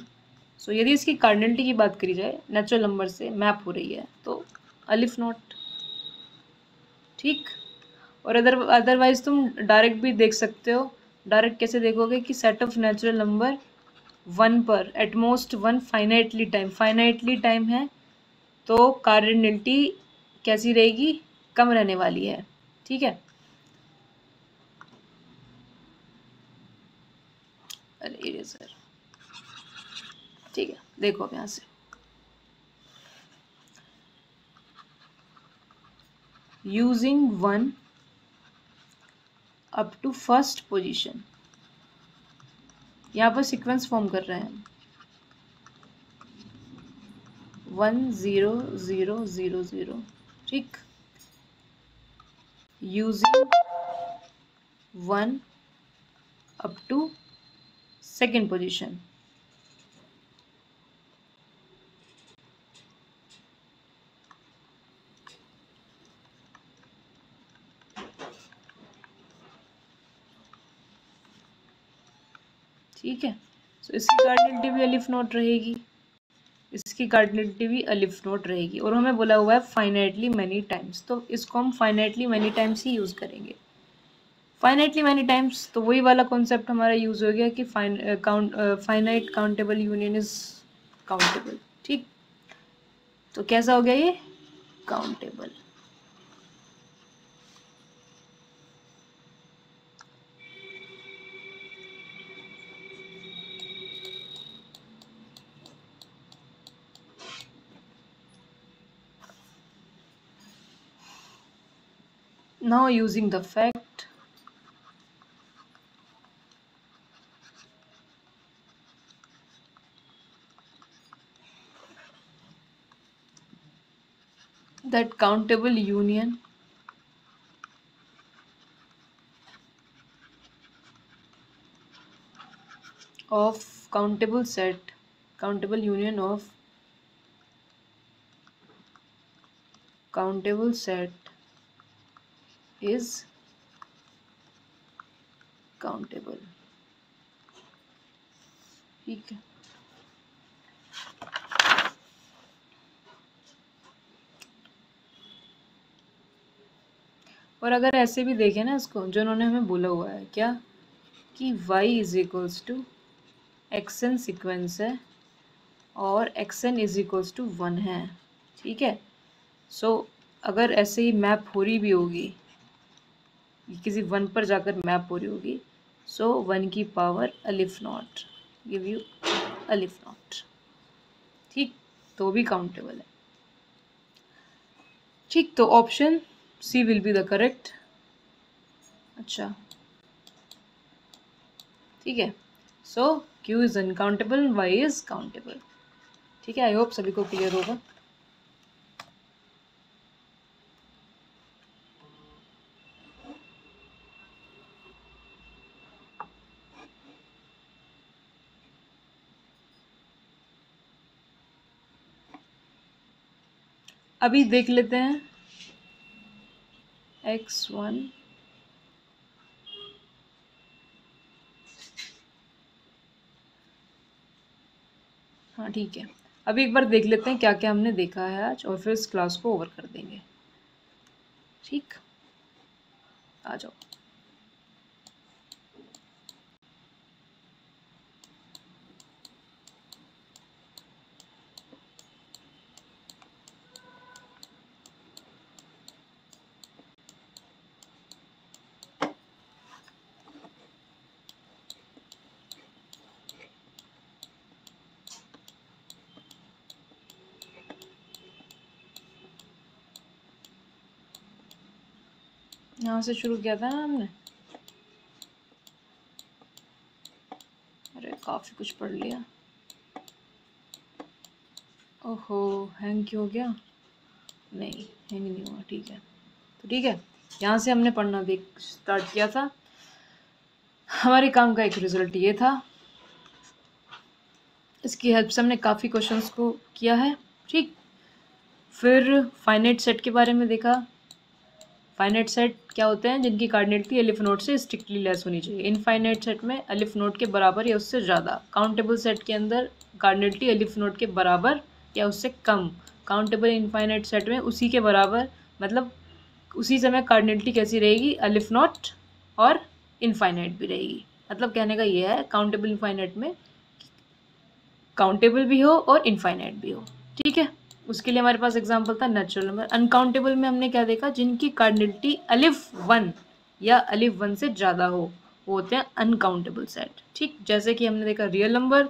सो यदि इसकी कार्डिनलिटी की बात करी जाए, नेचुरल नंबर से मैप हो रही है, तो अलिफ नॉट। ठीक, और अदरवाइज तुम डायरेक्ट भी देख सकते हो। डायरेक्ट कैसे देखोगे कि set of natural number one पर एटमोस्ट वन फाइनाइटली टाइम है, तो कार्डिनलिटी कैसी रहेगी, कम रहने वाली है। ठीक है, अरे इरेजर, ठीक है, देखो अब यहाँ से using one up to first position, यहाँ पर सीक्वेंस फॉर्म कर रहे हैं 1 0 0 0 0। ठीक, using one up to second position, ठीक है। सो इसकी कार्डिनलिटी भी अलिफ नोट रहेगी, इसकी कार्डिनलिटी भी अलिफ नोट रहेगी, और हमें बोला हुआ है फाइनाइटली मैनी टाइम्स, तो इसको हम फाइनाइटली मैनी टाइम्स ही यूज करेंगे। फाइनाइटली मैनी टाइम्स, तो वही वाला कॉन्सेप्ट हमारा यूज हो गया कि finite countable union is countable. ठीक, तो कैसा हो गया ये, countable. Now using the fact that countable union of countable union of countable set is countable। ठीक है, और अगर ऐसे भी देखें ना इसको, जो उन्होंने हमें बोला हुआ है क्या, कि y is equals to x n sequence है और x n is equals to 1 है। ठीक है, सो अगर ऐसे ही मैप हो रही भी होगी, किसी 1 पर जाकर मैप हो रही होगी, सो 1 की power aleph naught give you aleph naught. ठीक, तो भी काउंटेबल है। ठीक, तो option C will be the correct. अच्छा, ठीक है, so Q is uncountable, Y is countable. ठीक है, आई होप सभी को क्लियर होगा। अभी देख लेते हैं x1 हाँ ठीक है, अभी एक बार देख लेते हैं क्या क्या हमने देखा है आज, और फिर इस क्लास को ओवर कर देंगे। ठीक, आ जाओ। यहाँ से शुरू किया था ना हमने। अरे काफ़ी कुछ पढ़ लिया। ओहो, हैंग क्यों हो गया? नहीं, हैंग नहीं हुआ, ठीक है। तो ठीक है, यहाँ से हमने पढ़ना स्टार्ट किया था। हमारे काम का एक रिजल्ट ये था। इसकी हेल्प से हमने काफ़ी क्वेश्चंस को किया है, ठीक। फिर फाइनाइट सेट के बारे में देखा। फाइनाइट सेट क्या होते हैं? जिनकी कार्डिनलिटी एलिफ नोड से स्ट्रिक्टली लेस होनी चाहिए। इनफाइनाइट सेट में एलिफ नोड के बराबर या उससे ज़्यादा। काउंटेबल सेट के अंदर कार्डिनलिटी एलिफ नोड के बराबर या उससे कम। काउंटेबल इनफाइनाइट सेट में उसी के बराबर, मतलब उसी समय कार्डिनलिटी कैसी रहेगी? एलिफ नोट और इनफाइनाइट भी रहेगी। मतलब कहने का ये है, काउंटेबल इनफाइनाइट में काउंटेबल भी हो और इनफाइनाइट भी हो, ठीक है। उसके लिए हमारे पास एग्जांपल था नेचुरल नंबर। अनकाउंटेबल में हमने क्या देखा? जिनकी कार्डिनलिटी अलिफ 1 या अलिफ 1 से ज़्यादा हो, वो होते हैं अनकाउंटेबल सेट, ठीक। जैसे कि हमने देखा real number,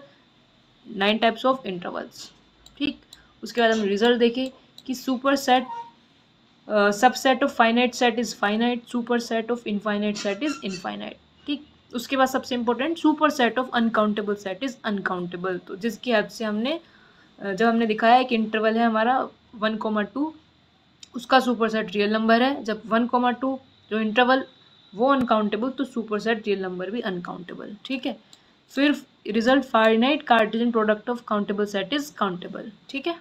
9 types of intervals, ठीक। उसके बाद हम रिजल्ट देखे कि super set, subset of finite set is finite, super set of infinite set is infinite, ठीक। उसके बाद सबसे important, super set of uncountable set is uncountable. तो जिसकी हेल्प से हमने जब हमने दिखाया कि इंटरवल है हमारा 1,2, उसका सुपर सेट रियल नंबर है। जब 1,2 जो इंटरवल वो अनकाउंटेबल, तो सुपर सेट रियल नंबर भी अनकाउंटेबल, ठीक है। फिर result finite Cartesian product of countable set is countable, ठीक है।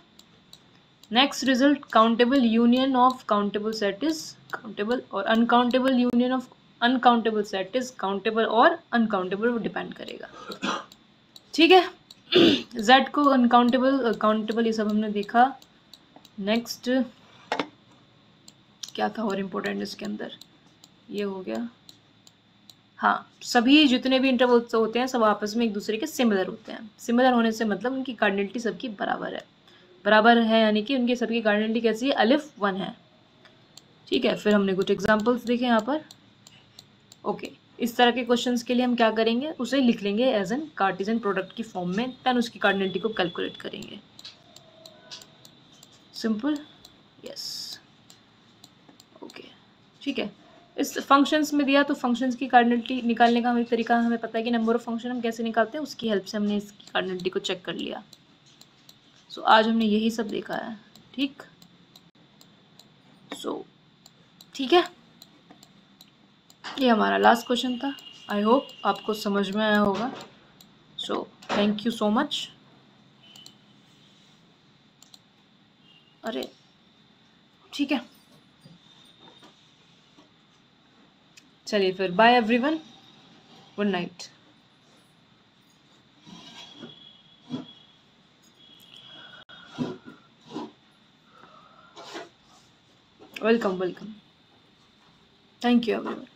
Next result countable union of countable set is countable, और uncountable union of uncountable set is countable और uncountable, वो depend करेगा, ठीक है। Z को अनकाउंटेबल, काउंटेबल, ये सब हमने देखा। नेक्स्ट क्या था और इम्पोर्टेंट इसके अंदर? ये हो गया। हाँ, सभी जितने भी इंटरवल्स होते हैं सब आपस में एक दूसरे के सिमिलर होते हैं। सिमिलर होने से मतलब उनकी कार्डिनलिटी सबकी बराबर है। बराबर है यानी कि उनकी सबकी कार्डिनलिटी कैसी है? अलिफ 1 है, ठीक है। फिर हमने कुछ एग्जांपल्स देखे यहाँ पर। ओके, इस तरह के क्वेश्चंस के लिए हम क्या करेंगे? उसे लिख लेंगे एज एन कार्टेशियन प्रोडक्ट की फॉर्म में, देन उसकी कार्डिनलिटी को कैलकुलेट करेंगे। सिंपल, यस, ओके, ठीक है। इस फंक्शंस में दिया, तो फंक्शंस की कार्डिनलिटी निकालने का हमें तरीका हमें पता है कि नंबर ऑफ फंक्शन हम कैसे निकालते हैं, उसकी हेल्प से हमने इसकी कार्डिनलिटी को चेक कर लिया। सो आज हमने यही सब देखा है, ठीक। सो ठीक है, ये हमारा लास्ट क्वेश्चन था। आई होप आपको समझ में आया होगा। So thank you so much. अरे ठीक है, चलिए फिर, bye everyone, good night. Welcome welcome, thank you everyone.